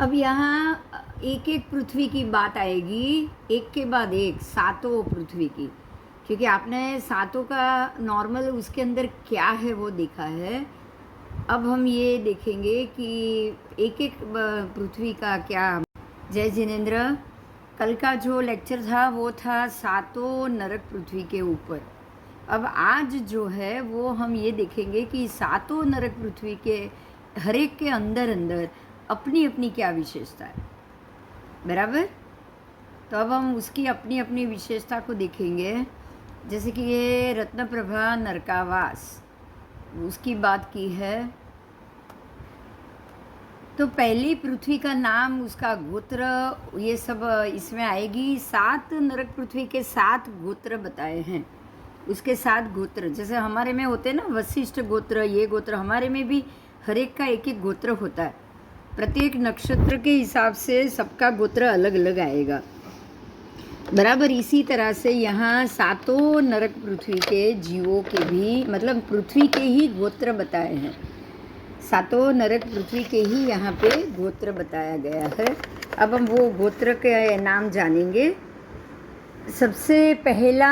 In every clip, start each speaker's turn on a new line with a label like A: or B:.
A: अब यहाँ एक एक पृथ्वी की बात आएगी, एक के बाद एक, सातों पृथ्वी की, क्योंकि आपने सातों का नॉर्मल उसके अंदर क्या है वो देखा है। अब हम ये देखेंगे कि एक एक पृथ्वी का क्या। जय जिनेंद्र, कल का जो लेक्चर था वो था सातों नरक पृथ्वी के ऊपर। अब आज जो है वो हम ये देखेंगे कि सातों नरक पृथ्वी के हर एक के अंदर अंदर अपनी अपनी क्या विशेषता है, बराबर। तो अब हम उसकी अपनी अपनी विशेषता को देखेंगे। जैसे कि ये रत्नप्रभा नरकावास, उसकी बात की है। तो पहली पृथ्वी का नाम, उसका गोत्र, ये सब इसमें आएगी। 7 नरक पृथ्वी के 7 गोत्र बताए हैं, उसके 7 गोत्र। जैसे हमारे में होते हैं ना वशिष्ठ गोत्र, ये गोत्र, हमारे में भी हर एक का एक एक गोत्र होता है। प्रत्येक नक्षत्र के हिसाब से सबका गोत्र अलग अलग आएगा, बराबर। इसी तरह से यहाँ सातों नरक पृथ्वी के जीवों के भी, मतलब पृथ्वी के ही गोत्र बताए हैं। सातों नरक पृथ्वी के ही यहाँ पे गोत्र बताया गया है। अब हम वो गोत्र के नाम जानेंगे। सबसे पहला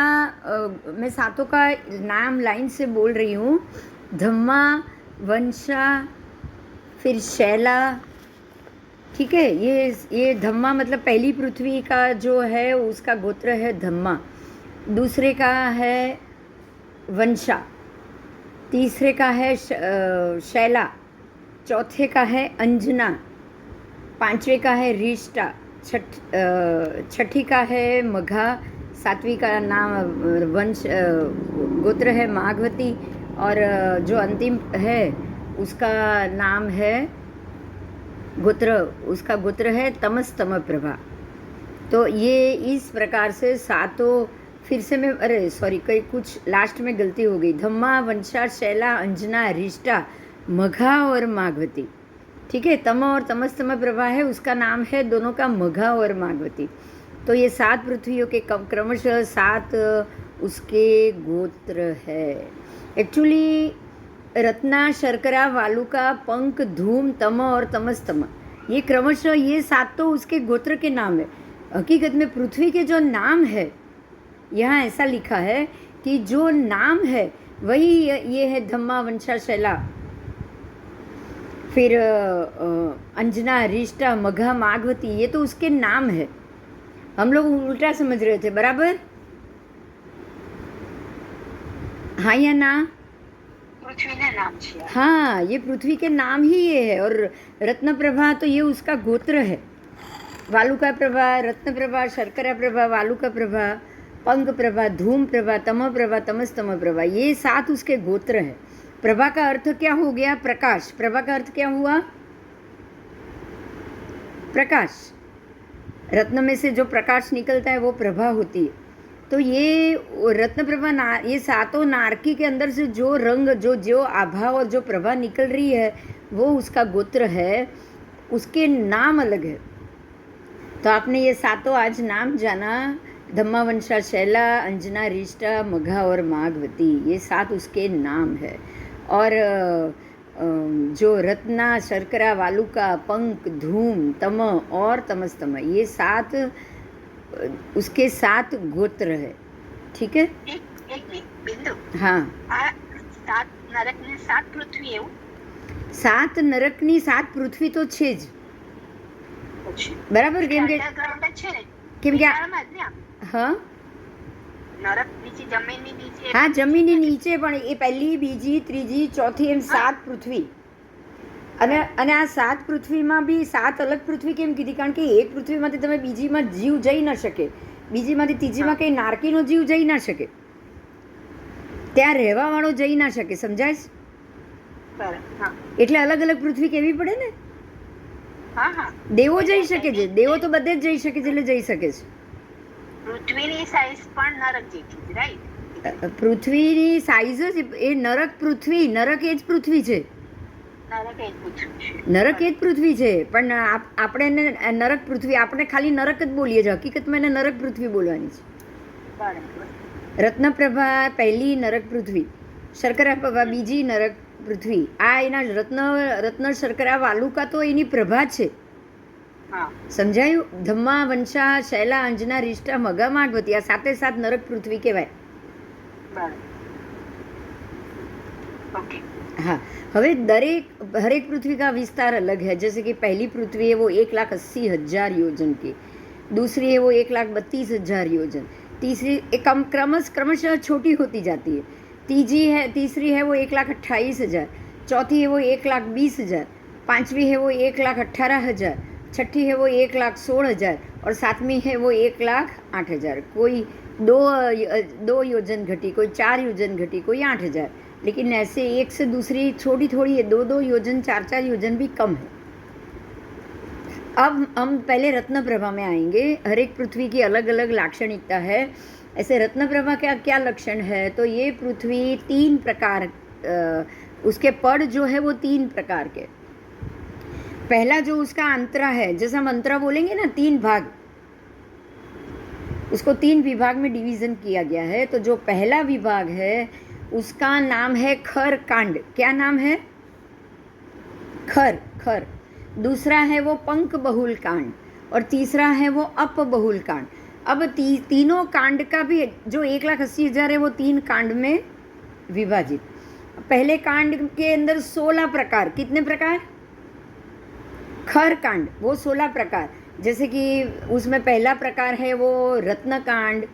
A: मैं सातों का नाम लाइन से बोल रही हूँ। धम्मा, वंशा, फिर शैला, ठीक है। ये धम्मा मतलब पहली पृथ्वी का जो है उसका गोत्र है धम्मा। दूसरे का है वंशा, तीसरे का है शैला, चौथे का है अंजना, पांचवे का है रिष्टा, छठी का है मघा, सातवीं का नाम वंश गोत्र है माघवती, और जो अंतिम है उसका नाम है गोत्र, उसका गोत्र है तमस्तम प्रभा। तो ये इस प्रकार से सातों, फिर से मैं कई कुछ लास्ट में गलती हो गई। धम्मा, वंशा, शैला, अंजना, रिष्टा, मघा और माघवती, ठीक है। तम और तमस्तम प्रभा है, उसका नाम है दोनों का मघा और माघवती। तो ये 7 पृथ्वियों के क्रमशः 7 उसके गोत्र है। एक्चुअली रत्ना, शर्करा, वालुका, पंक, धूम, तम और तमस्तम, ये क्रमशः ये 7 तो उसके गोत्र के नाम है। हकीकत में पृथ्वी के जो नाम है, यहाँ ऐसा लिखा है कि जो नाम है वही ये है धम्मा, वंशा, शैला, फिर अंजना, रिष्टा, मघा, माघवती, ये तो उसके नाम है। हम लोग उल्टा समझ रहे थे, बराबर। हाँ या ना?
B: पृथ्वी ने नाम છે।
A: हाँ, ये पृथ्वी के नाम ही ये है। और रत्न प्रभा तो ये उसका गोत्र है। वालुका प्रभा, रत्न प्रभा, शर्करा प्रभा, वालुका प्रभा, पंक प्रभा, धूम प्रभा, तम प्रभा, तमस्तम प्रभा, ये 7 उसके गोत्र है। प्रभा का अर्थ क्या हो गया? प्रकाश। प्रभा का अर्थ क्या हुआ? प्रकाश। रत्न में से जो प्रकाश निकलता है वो प्रभा होती है। तो ये रत्न प्रभा, ये 7 नारकी के अंदर से जो रंग, जो आभा और जो प्रभा निकल रही है वो उसका गोत्र है, उसके नाम अलग है। तो आपने ये 7 आज नाम जाना। धम्मा, वंशा, शैला, अंजना, रिष्टा, मघा और माघवती, ये 7 उसके नाम है। और जो रत्ना, शर्करा, वालुका, पंक, धूम, तम और तमस्तम, ये 7 उसके 7 गोत्र है, ठीक है।
B: એક બિંદુ,
A: हाँ,
B: આ 7 નરક ને 7 પૃથ્વી એવું?
A: 7 નરકની 7 પૃથ્વી તો છે જ, બરાબર। કેમ કે
B: છે ને,
A: કેમ કે
B: વિચારમાં જ ને આમ
A: હા
B: નરક નીચે જમીનની નીચે,
A: हाँ, જમીનની નીચે, પણ એ પહેલી, બીજી, ત્રીજી, ચોથી, એમ 7 પૃથ્વી। અને આ 7 પૃથ્વીમાં બી 7 અલગ પૃથ્વી કેમ કીધી? કારણ કે એક પૃથ્વીમાંથી તમે બીજીમાં જીવ જઈ ન શકે, બીજીમાંથી ત્રીજીમાં કંઈ નારકીનો જીવ જઈ ના શકે, ત્યાં રહેવાવાળો જઈ ના શકે, સમજાય? એટલે અલગ અલગ પૃથ્વી કેવી પડે ને। દેવો જઈ શકે છે, દેવો તો બધે જ જઈ શકે છે, એટલે જઈ શકે છે।
B: પૃથ્વીની સાઈઝ પણ નરક જેટલી જ, રાઈટ?
A: પૃથ્વીની સાઈઝ જ એ નરક પૃથ્વી, નરક એ જ પૃથ્વી છે,
B: નરક એ જ પૃથ્વી છે,
A: નરક એ જ પૃથ્વી છે। પણ આપણે એને નરક પૃથ્વી, આપણે ખાલી નરક જ બોલીએ છીએ, હકીકતમાં એને નરક પૃથ્વી બોલવાની છે। રત્નપ્રભા પહેલી નરક પૃથ્વી, શર્કરા પ્રભા બીજી નરક પૃથ્વી। આ એના રત્ન, શર્કરા, વાલુકા તો એની પ્રભા છે,
B: હા
A: સમજાયું? ધમ્મા, વંશા, શૈલા, અંજના, રિષ્ટા, મગા, માગવતી, આ સાતે સાત નરક પૃથ્વી કહેવાય.
B: બરાબર ओके
A: हाँ, હવે हरेक पृथ्वी का विस्तार अलग है. जैसे कि पहली पृथ्वी है वो 1,80,000 योजन की, दूसरी है वो 1,32,000 योजन, तीसरी क्रमशः छोटी होती जाती है. तीसरी है वो 1,28,000, चौथी है वो 1,20,000, पांचवी है वो 1,18,000, छठी है वो 1,16,000 और सातवीं है वो 1,08,000. कोई दो योजन घटी, कोई 4 योजन घटी, कोई 8,000. लेकिन ऐसे एक से दूसरी छोटी थोड़ी है, 2 योजन 4 योजन भी कम है. अब हम पहले रत्न प्रभा में आएंगे. हर एक पृथ्वी की अलग अलग लाक्षणिकता है. ऐसे रत्न प्रभा का क्या लक्षण है? तो ये पृथ्वी 3 प्रकार, उसके पड़ जो है वो 3 प्रकार के. पहला जो उसका अंतरा है, जैसे हम अंतरा बोलेंगे ना, 3 भाग, उसको 3 विभाग में डिवीजन किया गया है. तो जो पहला विभाग है उसका नाम है खर कांड. क्या नाम है? खर. दूसरा है वो पंख बहुल कांड और तीसरा है वो अप बहुल कांड. अब तीनों कांड का भी जो 1,80,000 है वो 3 कांड में विभाजित. पहले कांड के अंदर 16 प्रकार. कितने प्रकार? खर कांड वो 16 प्रकार. जैसे कि उसमें पहला प्रकार है वो रत्न कांड,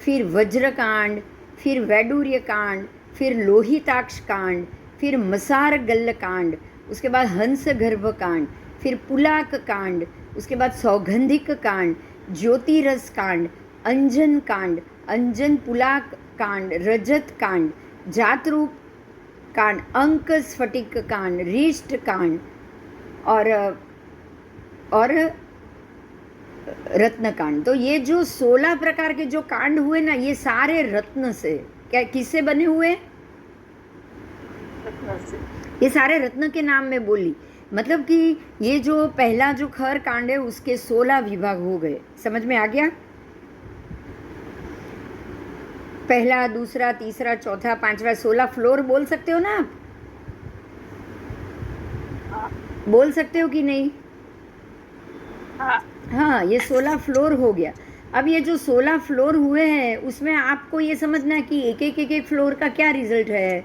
A: फिर वज्र कांड, फिर वैडूर्य कांड, फिर लोहिताक्ष कांड, फिर मसार गल्ल कांड, उसके बाद हंस गर्भ कांड, फिर पुलाक कांड, उसके बाद सौगंधिक कांड, ज्योतिरस कांड, अंजन कांड, अंजन पुलाक कांड, रजत कांड, जातरूप कांड, अंक स्फटिक कांड, रिष्ट कांड और रत्न कांड. तो ये जो 16 प्रकार के जो कांड हुए ना, ये सारे रत्न से, क्या किससे बने हुए? ये सारे रत्न के नाम में बोली. मतलब कि ये जो पहला जो खर कांड है उसके 16 विभाग हो गए. समझ में आ गया? पहला, दूसरा, तीसरा, चौथा, पांचवा, 16 फ्लोर बोल सकते हो ना आप? बोल सकते हो कि नहीं? हाँ, ये 16 फ्लोर हो गया. अब ये जो 16 फ्लोर हुए हैं उसमें आपको ये समझना है कि एक फ्लोर का क्या रिजल्ट है.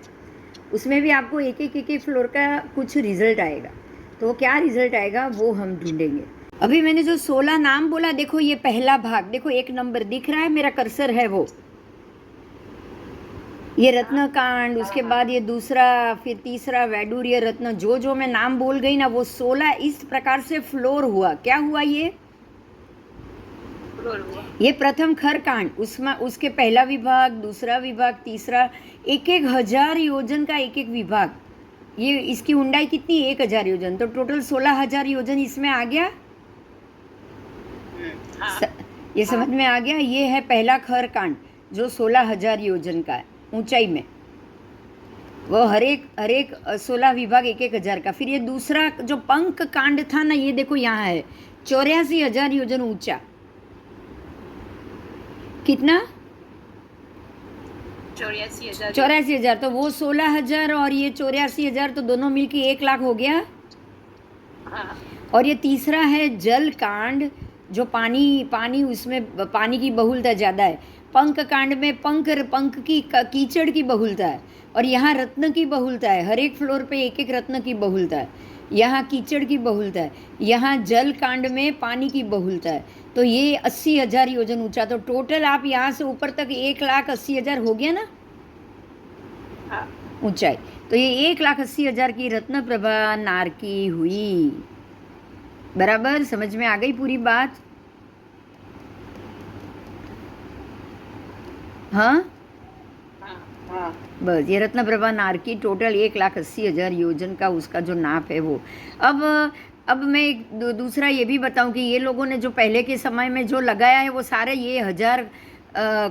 A: उसमें भी आपको एक फ्लोर का कुछ रिजल्ट आएगा. तो वो क्या रिजल्ट आएगा वो हम ढूंढेंगे. अभी मैंने जो 16 नाम बोला, देखो ये पहला भाग, देखो 1 नंबर दिख रहा है, मेरा कर्सर है वो, ये रत्न कांड. उसके बाद ये दूसरा, फिर तीसरा वैडूर्य रत्न. जो मैं नाम बोल गई ना वो 16 इस प्रकार से फ्लोर हुआ. क्या हुआ? ये प्रथम खर कांड, उसमें उसके पहला विभाग, दूसरा विभाग, तीसरा, 1,000 योजन का एक विभाग. ये इसकी ऊंडाई कितनी? 1,000 योजन. तो टोटल 16,000 योजन इसमें आ गया. ये समझ में आ गया? ये है पहला खर कांड जो 16,000 योजन का है ऊंचाई में. वो हर एक 16 विभाग 1,000 का. फिर ये दूसरा जो पंख कांड था ना, ये देखो यहाँ है 84,000 योजन ऊंचा. कितना? 84,000. तो वो 16,000 और ये 84,000, तो दोनों मिलके 1,00,000 हो गया. और ये तीसरा है जल कांड, जो पानी उसमें पानी की बहुलता ज़्यादा है. पंख कांड में पंख की कीचड़ की बहुलता है और यहाँ रत्न की बहुलता है. हर एक फ्लोर पे एक रत्न की बहुलता है. यहाँ कीचड़ की बहुलता है. यहाँ जल कांड में पानी की बहुलता है. तो ये 80,000 योजन ऊंचा. तो टोटल आप यहाँ से ऊपर तक 1,80,000 हो गया ना ऊंचाई. तो ये 1,80,000 की रत्न प्रभा नारकी हुई. बराबर समझ में आ गई पूरी बात? हाँ, बस ये रत्न प्रभा नारकी टोटल 1,80,000 योजन का उसका जो नाप है वो. अब मैं एक दूसरा ये भी बताऊं कि ये लोगों ने जो पहले के समय में जो लगाया है वो सारे ये 1,000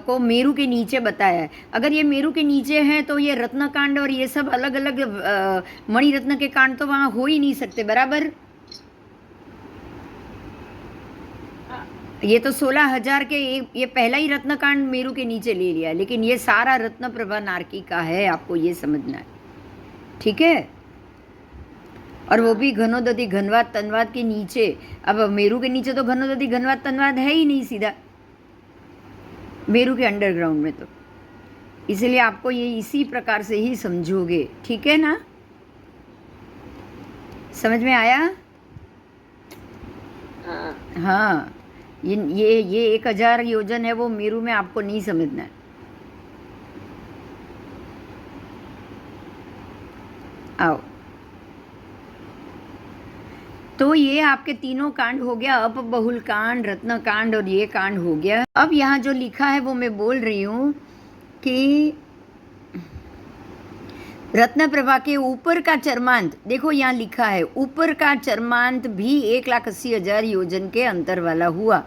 A: को मेरू के नीचे बताया है. अगर ये मेरू के नीचे है तो ये रत्न कांड और ये सब अलग अलग मणि रत्न के कांड तो वहाँ हो ही नहीं सकते. बराबर? ये तो 16,000 के ये पहला ही रत्न कांड मेरू के नीचे ले लिया, लेकिन ये सारा रत्न प्रभा नारकी का है. आपको ये समझना है, ठीक है? और वो भी घनोदधि घनवात तनवात के नीचे। अब मेरू के नीचे तो घनोदधि घनवात तनवात है ही नहीं सीधा, मेरू के अंडरग्राउंड में तो, इसलिए आपको ये इसी प्रकार से ही समझोगे, ठीक है ना? समझ में आया? हाँ, ये 1000 योजन है वो मेरू में, आपको नहीं समझना है। आओ, तो ये आपके तीनों कांड हो गया, अपबहुल कांड, रत्न कांड और ये कांड हो गया। अब यहाँ जो लिखा है वो मैं बोल रही हूँ कि रत्न प्रभा के ऊपर का चर्मांत, देखो यहाँ लिखा है ऊपर का चर्मांत भी 1,80,000 योजन के अंतर वाला हुआ।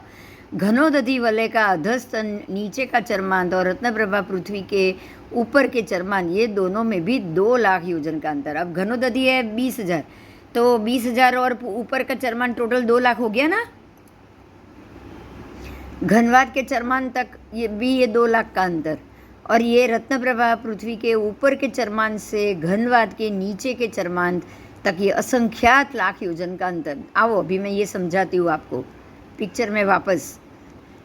A: घनोदधि वलय का अधस्थ नीचे का चर्मांत और रत्न प्रभा पृथ्वी के ऊपर के चर्मांत, ये दोनों में भी 2 लाख योजन का अंतर। अब घनोदधि है 20,000, तो 20,000 और ऊपर का चर्मांत टोटल 2 लाख हो गया ना। घनवात के चर्मांत तक ये 2 लाख का अंतर, और ये रत्न प्रभा पृथ्वी के ऊपर के चर्मांत से घनवात के नीचे के चर्मांत तक ये असंख्यात लाख योजन का अंतर। आओ अभी मैं ये समझाती हूँ आपको पिक्चर में वापस।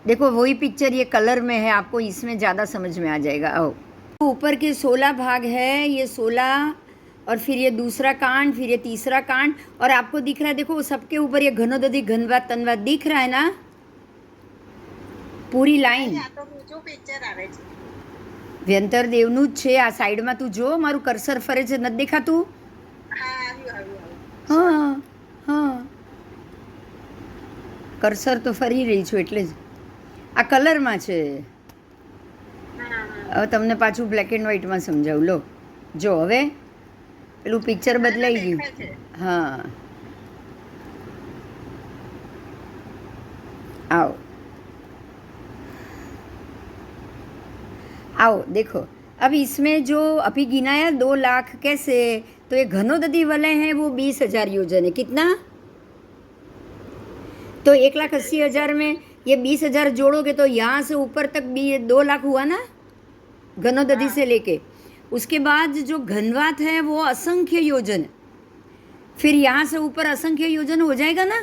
A: देखो वही पिक्चर ये कलर में है, आपको इसमें ज़्यादा समझ में आ जाएगा। आओ, ऊपर के 16 भाग है, ये 16, और फिर ये दूसरा कांड, फिर ये तीसरा कांड, और आपको दिख रहा है देखो सबके ऊपर ये घनोदधि घनवात तनवात दिख रहा है ना, પૂરી લાઈન। વ્યંતર દેવનું જ છે, આ સાઈડમાં તું જો, મારું કર્સર ફરે છે, નથી દેખાતું? હા હા, કર્સર તો ફરી રહી છું એટલે જ આ કલરમાં છે। હવે તમને પાછું બ્લેક એન્ડ વ્હાઇટમાં સમજાવું, લો જો હવે પેલું પિક્ચર બદલાઈ ગયું। હા, आओ आओ देखो, अब इसमें जो अभी गिनाया 2 लाख कैसे, तो ये घनोदधि वलय है वो 20,000 योजन है। कितना? तो 1,80,000 में ये 20,000 जोड़ोगे तो यहाँ से ऊपर तक भी 2 लाख हुआ ना, घनोदधि से लेके। उसके बाद जो घनवात है वो असंख्य योजन, फिर यहाँ से ऊपर असंख्य योजन हो जाएगा ना,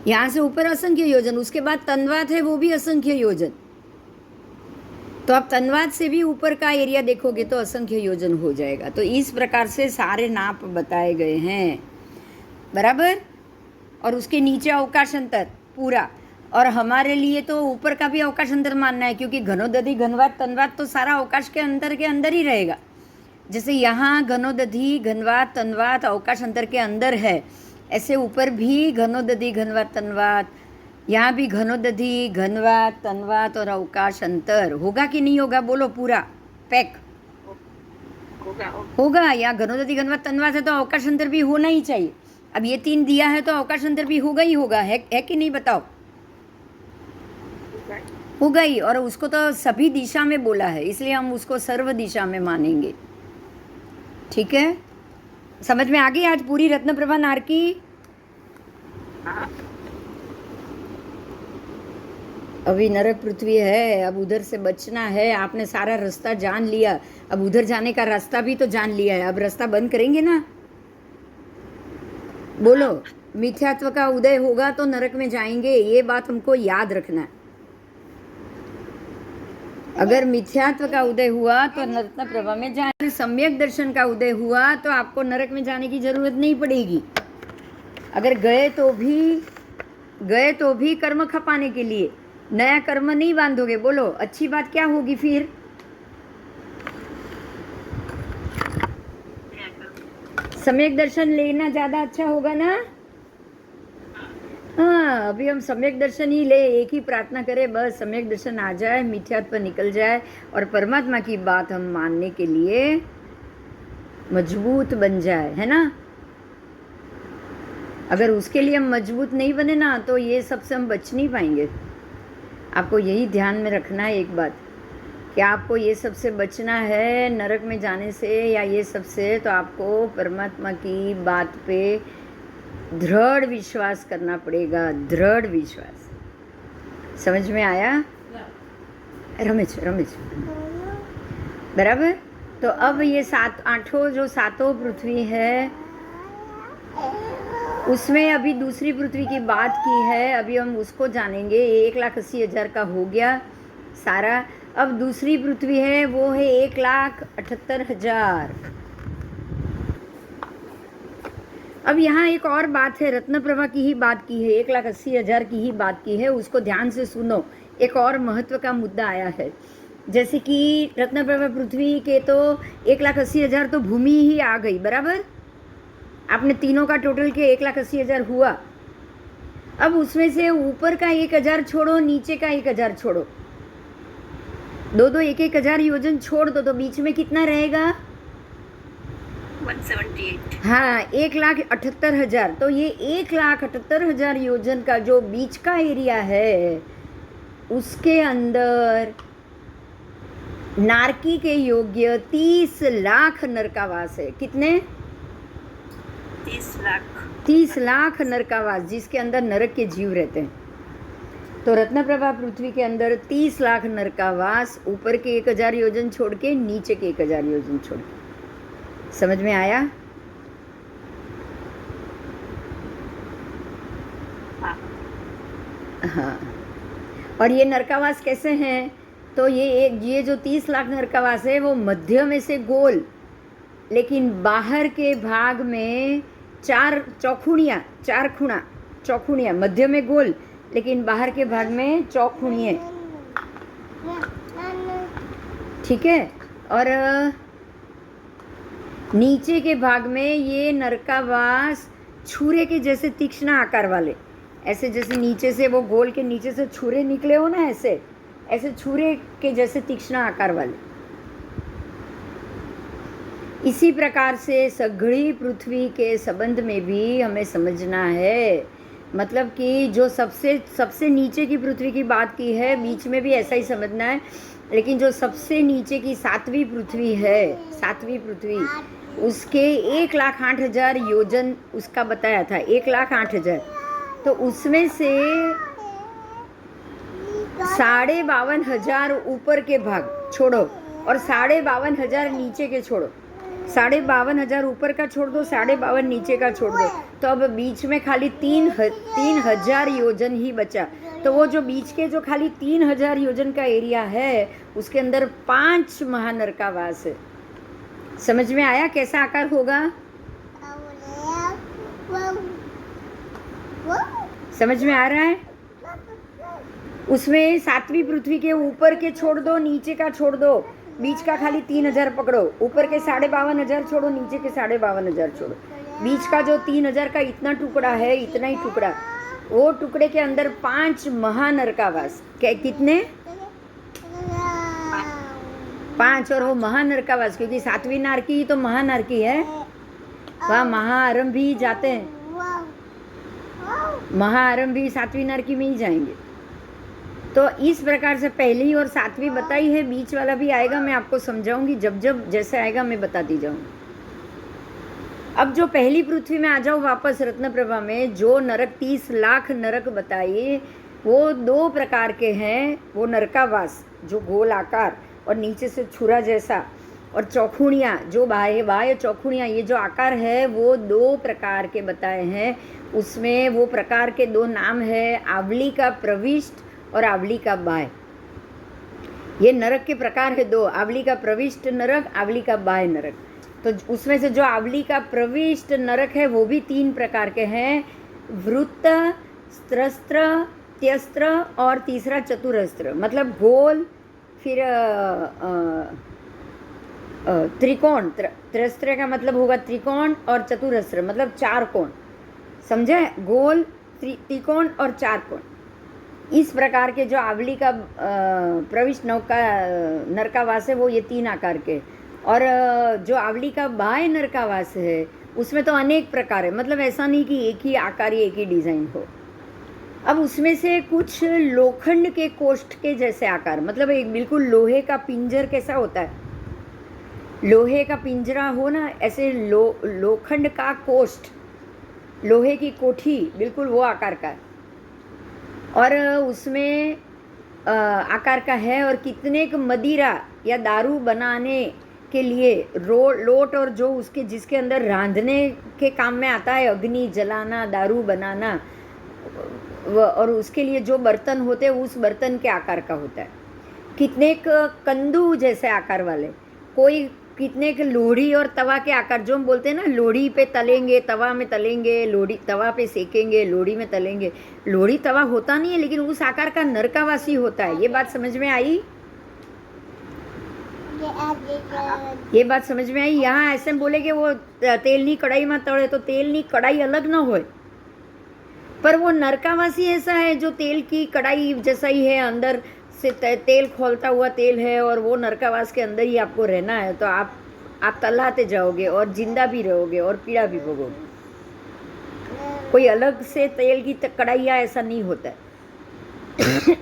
A: यहाँ से ऊपर असंख्य योजन। उसके बाद तनवात है वो भी असंख्य योजन, तो आप तनवात से भी ऊपर का एरिया देखोगे तो असंख्य योजन हो जाएगा। तो इस प्रकार से सारे नाप बताए गए हैं, बराबर। और उसके नीचे अवकाश अंतर पूरा, और हमारे लिए तो ऊपर का भी अवकाश अंतर मानना है, क्योंकि घनोदधि घनवात तनवात तो सारा अवकाश के अंदर ही रहेगा। जैसे यहाँ घनोदधि घनवात तनवात अवकाश अंतर के अंदर है, ऐसे ऊपर भी घनोदधि घनवात तनवात, यहाँ भी घनोदधि घनवात तनवात और अवकाश अंतर होगा कि नहीं होगा? बोलो पूरा पैक होगा। यहाँ घनोदधि घनवात तनवात है तो अवकाश अंतर भी होना ही चाहिए। अब ये 3 दिया है तो अवकाश अंतर भी होगा ही होगा, है कि नहीं? बताओ, होगा ही। और उसको तो सभी दिशा में बोला है, इसलिए हम उसको सर्व दिशा में मानेंगे, ठीक है? समझ में आ गई आज पूरी रत्न प्रभा नार की? अभी नरक पृथ्वी है, अब उधर से बचना है। आपने सारा रास्ता जान लिया, अब उधर जाने का रास्ता भी तो जान लिया है, अब रास्ता बंद करेंगे ना? बोलो, मिथ्यात्व का उदय होगा तो नरक में जाएंगे, ये बात हमको याद रखना है। अगर मिथ्यात्व का उदय हुआ तो रत्न प्रभा में जाए, सम्यक दर्शन का उदय हुआ तो आपको नरक में जाने की जरूरत नहीं पड़ेगी। अगर गए तो भी कर्म खपाने के लिए, नया कर्म नहीं बांधोगे। बोलो, अच्छी बात क्या होगी फिर? सम्यक दर्शन लेना ज्यादा अच्छा होगा ना? हाँ, अभी हम सम्यक दर्शन ही ले, एक ही प्रार्थना करें, बस सम्यक दर्शन आ जाए, मिथ्यात्व निकल जाए और परमात्मा की बात हम मानने के लिए मजबूत बन जाए, है ना? अगर उसके लिए हम मजबूत नहीं बने ना तो ये सबसे हम बच नहीं पाएंगे। आपको यही ध्यान में रखना है एक बात, कि आपको ये सबसे बचना है, नरक में जाने से या ये सबसे, तो आपको परमात्मा की बात पे दृढ़ विश्वास करना पड़ेगा, दृढ़ विश्वास। समझ में आया? रमेश बराबर? तो अब ये आठों जो सातों पृथ्वी है उसमें अभी दूसरी पृथ्वी की बात की है, अभी हम उसको जानेंगे। 1,80,000 का हो गया सारा। अब दूसरी पृथ्वी है वो है 1,78,000। अब यहाँ एक और बात है, रत्नप्रभा की ही बात की है, 1,80,000 की ही बात की है, उसको ध्यान से सुनो। एक और महत्व का मुद्दा आया है, जैसे कि रत्नप्रभा पृथ्वी के तो 1,80,000 तो भूमि ही आ गई, बराबर। आपने तीनों का टोटल के 1,80,000 हुआ। अब उसमें से ऊपर का 1,000 छोड़ो, नीचे का 1,000 छोड़ो, दो 1,000 योजन छोड़ दो, तो बीच में कितना रहेगा?
B: 178।
A: हाँ, 1,78,000। तो ये 1,78,000 योजन का जो बीच का एरिया है उसके अंदर नारकी के योग्य 30 लाख नरकावास है। कितने?
B: 30 लाख।
A: 30 लाख नरकावास, जिसके अंदर नरक के जीव रहते हैं। तो रत्नप्रभा पृथ्वी के अंदर 30 लाख नरकावास, ऊपर के 1,000 योजन छोड़ के, नीचे के 1,000 योजन छोड़ के। समझ में आया? हाँ। और ये नरकावास कैसे हैं? तो ये जो 30 लाख नरकावास है वो मध्य में से गोल, लेकिन बाहर के भाग में चार चौखुणियाँ, मध्य में गोल लेकिन बाहर के भाग में चौखुणियाँ। ठीक है। और नीचे के भाग में ये नरकावास छुरे के जैसे तीक्ष्ण आकार वाले, ऐसे जैसे नीचे से वो गोल के नीचे से छुरे निकले हो ना, ऐसे छुरे के जैसे तीक्ष्ण आकार वाले। इसी प्रकार से सघળી पृथ्वी के संबंध में भी हमें समझना है, मतलब कि जो सबसे नीचे की पृथ्वी की बात की है, बीच में भी ऐसा ही समझना है। लेकिन जो सबसे नीचे की 7वीं पृथ्वी है, 7वीं पृथ्वी, उसके 1,08,000 योजन उसका बताया था, 1,08,000। तो उसमें से 52,500 ऊपर के भाग छोड़ो और 52,500 नीचे के छोड़ो। 52,500 ऊपर का छोड़ दो, 52,500 नीचे का छोड़ दो, तो अब बीच में खाली 3,000 योजन ही बचा। तो वो जो बीच के जो खाली 3,000 योजन का एरिया है उसके अंदर 5 महानरकावास है। समझ में आया कैसा आकार होगा? समझ में आ रहा है? उसमें 7वीं पृथ्वी के ऊपर के छोड़ दो, नीचे का छोड़ दो, बीच का खाली 3,000 पकड़ो, ऊपर के 52,500 छोड़ो, नीचे के 52,500 छोड़ो। बीच का जो 3,000 का इतना टुकड़ा है, इतना ही टुकड़ा, वो टुकड़े के अंदर 5 महानरकावास। कितने? 5। और वो महानरकावास, क्योंकि 7वीं नारकी ही तो महानारकी है, वहाँ महाआरंभी जाते हैं, महाआरंभी 7वीं नारकी में ही जाएंगे। तो इस प्रकार से पहली और 7वीं बताई है, बीच वाला भी आएगा, मैं आपको समझाऊंगी, जब जैसे आएगा मैं बताती जाऊंगी। अब जो पहली पृथ्वी में आ जाओ वापस रत्नप्रभा में, जो नरक 30 लाख नरक बताइए वो 2 प्रकार के हैं। वो नरकावास जो गोल आकार और नीचे से छुरा जैसा, और चौखुणियाँ जो बाह्य चौखुणियाँ, ये जो आकार है वो 2 प्रकार के बताए हैं। उसमें वो प्रकार के 2 नाम है, आवली का प्रविष्ट और आवली का बाह्य। ये नरक के प्रकार है 2, आवली का प्रविष्ट नरक, आवली का बाह्य नरक। तो उसमें से जो आवली का प्रविष्ट नरक है वो भी 3 प्रकार के हैं, वृत्त, स्त्रस्त्र, त्यस्त्र और तीसरा चतुरस्त्र, मतलब गोल, फिर त्रिकोण। त्रस्त्र का मतलब होगा त्रिकोण और चतुरस्त्र मतलब 4 कोण। समझे? गोल, त्रिकोण और 4 कोण। इस प्रकार के जो आवली का प्रविष्ट नरकावास है वो ये 3 आकार के। और जो आवली का बाह्य नरकावास है उसमें तो अनेक प्रकार है, मतलब ऐसा नहीं कि एक ही आकार, एक ही डिज़ाइन हो। अब उसमें से कुछ लोखंड के कोष्ठ के जैसे आकार, मतलब एक बिल्कुल लोहे का पिंजर कैसा होता है, लोहे का पिंजरा हो ना, ऐसे लोखंड का कोष्ठ, लोहे की कोठी, बिल्कुल वो आकार का। और उसमें आकार का है। और कितने क मदिरा या दारू बनाने के लिए लोट और जो उसके जिसके अंदर रांधने के काम में आता है, अग्नि जलाना, दारू बनाना, और उसके लिए जो बर्तन होते हैं उस बर्तन के आकार का होता है। कितने कंदू जैसे आकार वाले, कोई कितने के लोढ़ी और तवा के आकार, जो हम बोलते हैं ना लोढ़ी पे तलेंगे, तवा में तलेंगे, लोढ़ी तवा पे सेकेंगे, लोढ़ी में तलेंगे। लोढ़ी तवा होता नहीं है लेकिन उस आकार का नरकावासी होता है। ये बात समझ में आई? ये बात समझ में आई? यहाँ ऐसे बोले कि वो तेल नहीं कढ़ाई में तड़े, तो तेल नहीं कढ़ाई अलग ना हो, पर वो नरकावासी ऐसा है जो तेल की कढ़ाई जैसा ही है, अंदर से तेल खोलता हुआ तेल है, और वो नरकावास के अंदर ही आपको रहना है। तो आप तलाते जाओगे और जिंदा भी रहोगे और पीड़ा भी भोगोगे। कोई अलग से तेल की कढ़ाइया ऐसा नहीं होता है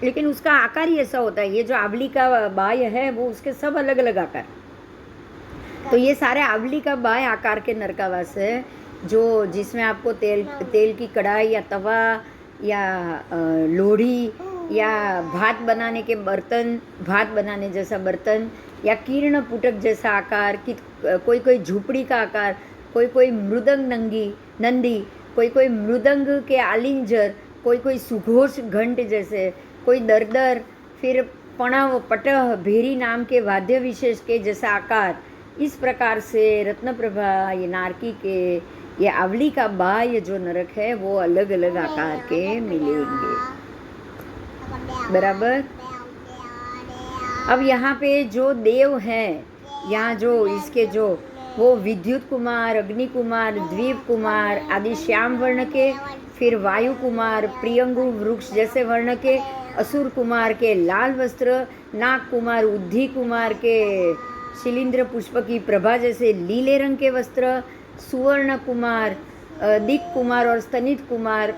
A: लेकिन उसका आकार ही ऐसा होता है। ये जो आंवली का बाय है वो उसके सब अलग अलग आकार, तो ये सारे आंवली का बाय आकार के नरकावास है, जो जिसमें आपको तेल की कढ़ाई या तवा या लोढ़ी या भात बनाने के बर्तन, भात बनाने जैसा बर्तन, या कीर्ण पुटक जैसा आकार, कोई झुपड़ी का आकार, कोई मृदंग नंदी, कोई मृदंग के आलिंजर, कोई सुघोष घंट जैसे, कोई दरदर, फिर पणव पटह भेरी नाम के वाद्य विशेष के जैसा आकार। इस प्रकार से रत्नप्रभा ये नारकी के ये आंवली का बाह्य जो नरक है वो अलग अलग आकार के मिलेंगे। बराबर। अब यहाँ पे जो देव हैं, यहाँ जो इसके जो वो विद्युत कुमार, अग्नि कुमार, द्वीप कुमार आदि श्याम वर्ण के, फिर वायु कुमार, प्रियंगु वृक्ष जैसे वर्ण के, असुर कुमार के लाल वस्त्र, नाग कुमार, उद्धि कुमार के शिलींद्र पुष्प की प्रभा जैसे लीले रंग के वस्त्र, सुवर्ण कुमार, दिक कुमार और स्तनित कुमार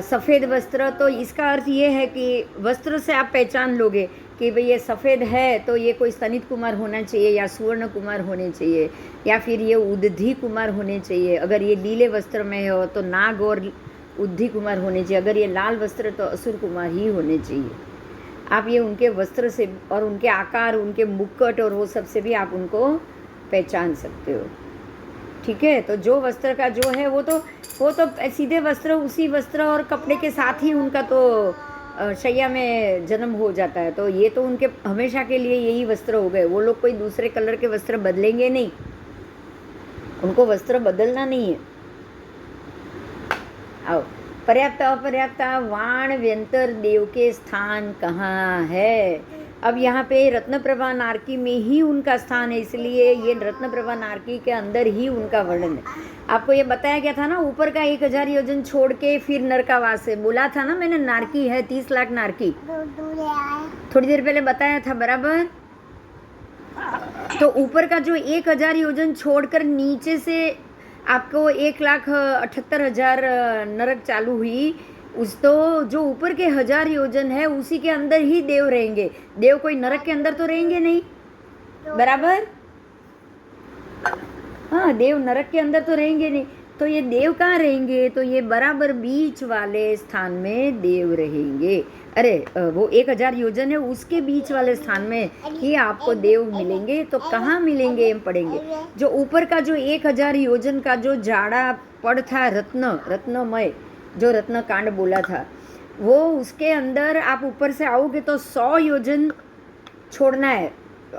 A: सफ़ेद वस्त्र। तो इसका अर्थ ये है कि वस्त्र से आप पहचान लोगे कि भाई ये सफ़ेद है तो ये कोई स्तनित कुमार होना चाहिए, या सुवर्ण कुमार होने चाहिए, या फिर ये उद्धि कुमार होने चाहिए। अगर ये नीले वस्त्र में हो तो नाग और उद्धि कुमार होने चाहिए, अगर ये लाल वस्त्र तो असुर कुमार ही होने चाहिए। आप ये उनके वस्त्र से और उनके आकार, उनके मुक्कट और वो सब से भी आप उनको पहचान सकते हो। ठीक है, तो जो वस्त्र का जो है वो तो सीधे वस्त्र, उसी वस्त्र और कपड़े के साथ ही उनका तो शैया में जन्म हो जाता है। तो ये तो उनके हमेशा के लिए यही वस्त्र हो गए। वो लोग कोई दूसरे कलर के वस्त्र बदलेंगे नहीं, उनको वस्त्र बदलना नहीं है। आओ, पर्याप्त अपर्याप्त वाण व्यंतर देव के स्थान कहाँ है? अब यहाँ पे रत्नप्रभा नारकी में ही उनका स्थान है, इसलिए ये रत्नप्रभा नारकी के अंदर ही उनका वर्णन है। आपको ये बताया गया था ना, ऊपर का 1000 योजन छोड़ के फिर नरकावास है, बोला था ना मैंने, नारकी है 30 लाख नारकी, थोड़ी देर पहले बताया था। बराबर। तो ऊपर का जो 1000 योजन छोड़कर नीचे से आपको 1,78,000 नरक चालू हुई, उस तो जो ऊपर के 1000 योजन है उसी के अंदर ही देव रहेंगे। देव कोई नरक के अंदर तो रहेंगे नहीं। बराबर। हाँ, देव नरक के अंदर तो रहेंगे नहीं। तो ये देव कहाँ रहेंगे? तो ये बराबर बीच वाले स्थान में देव रहेंगे। अरे वो 1000 योजन है उसके बीच वाले स्थान में ही आपको देव मिलेंगे। तो कहाँ मिलेंगे हम पढ़ेंगे। जो ऊपर का जो 1000 योजन का जो जाड़ा पड़ था, रत्नमय जो रत्न कांड बोला था, वो उसके अंदर आप ऊपर से आओगे तो 100 योजन छोड़ना है।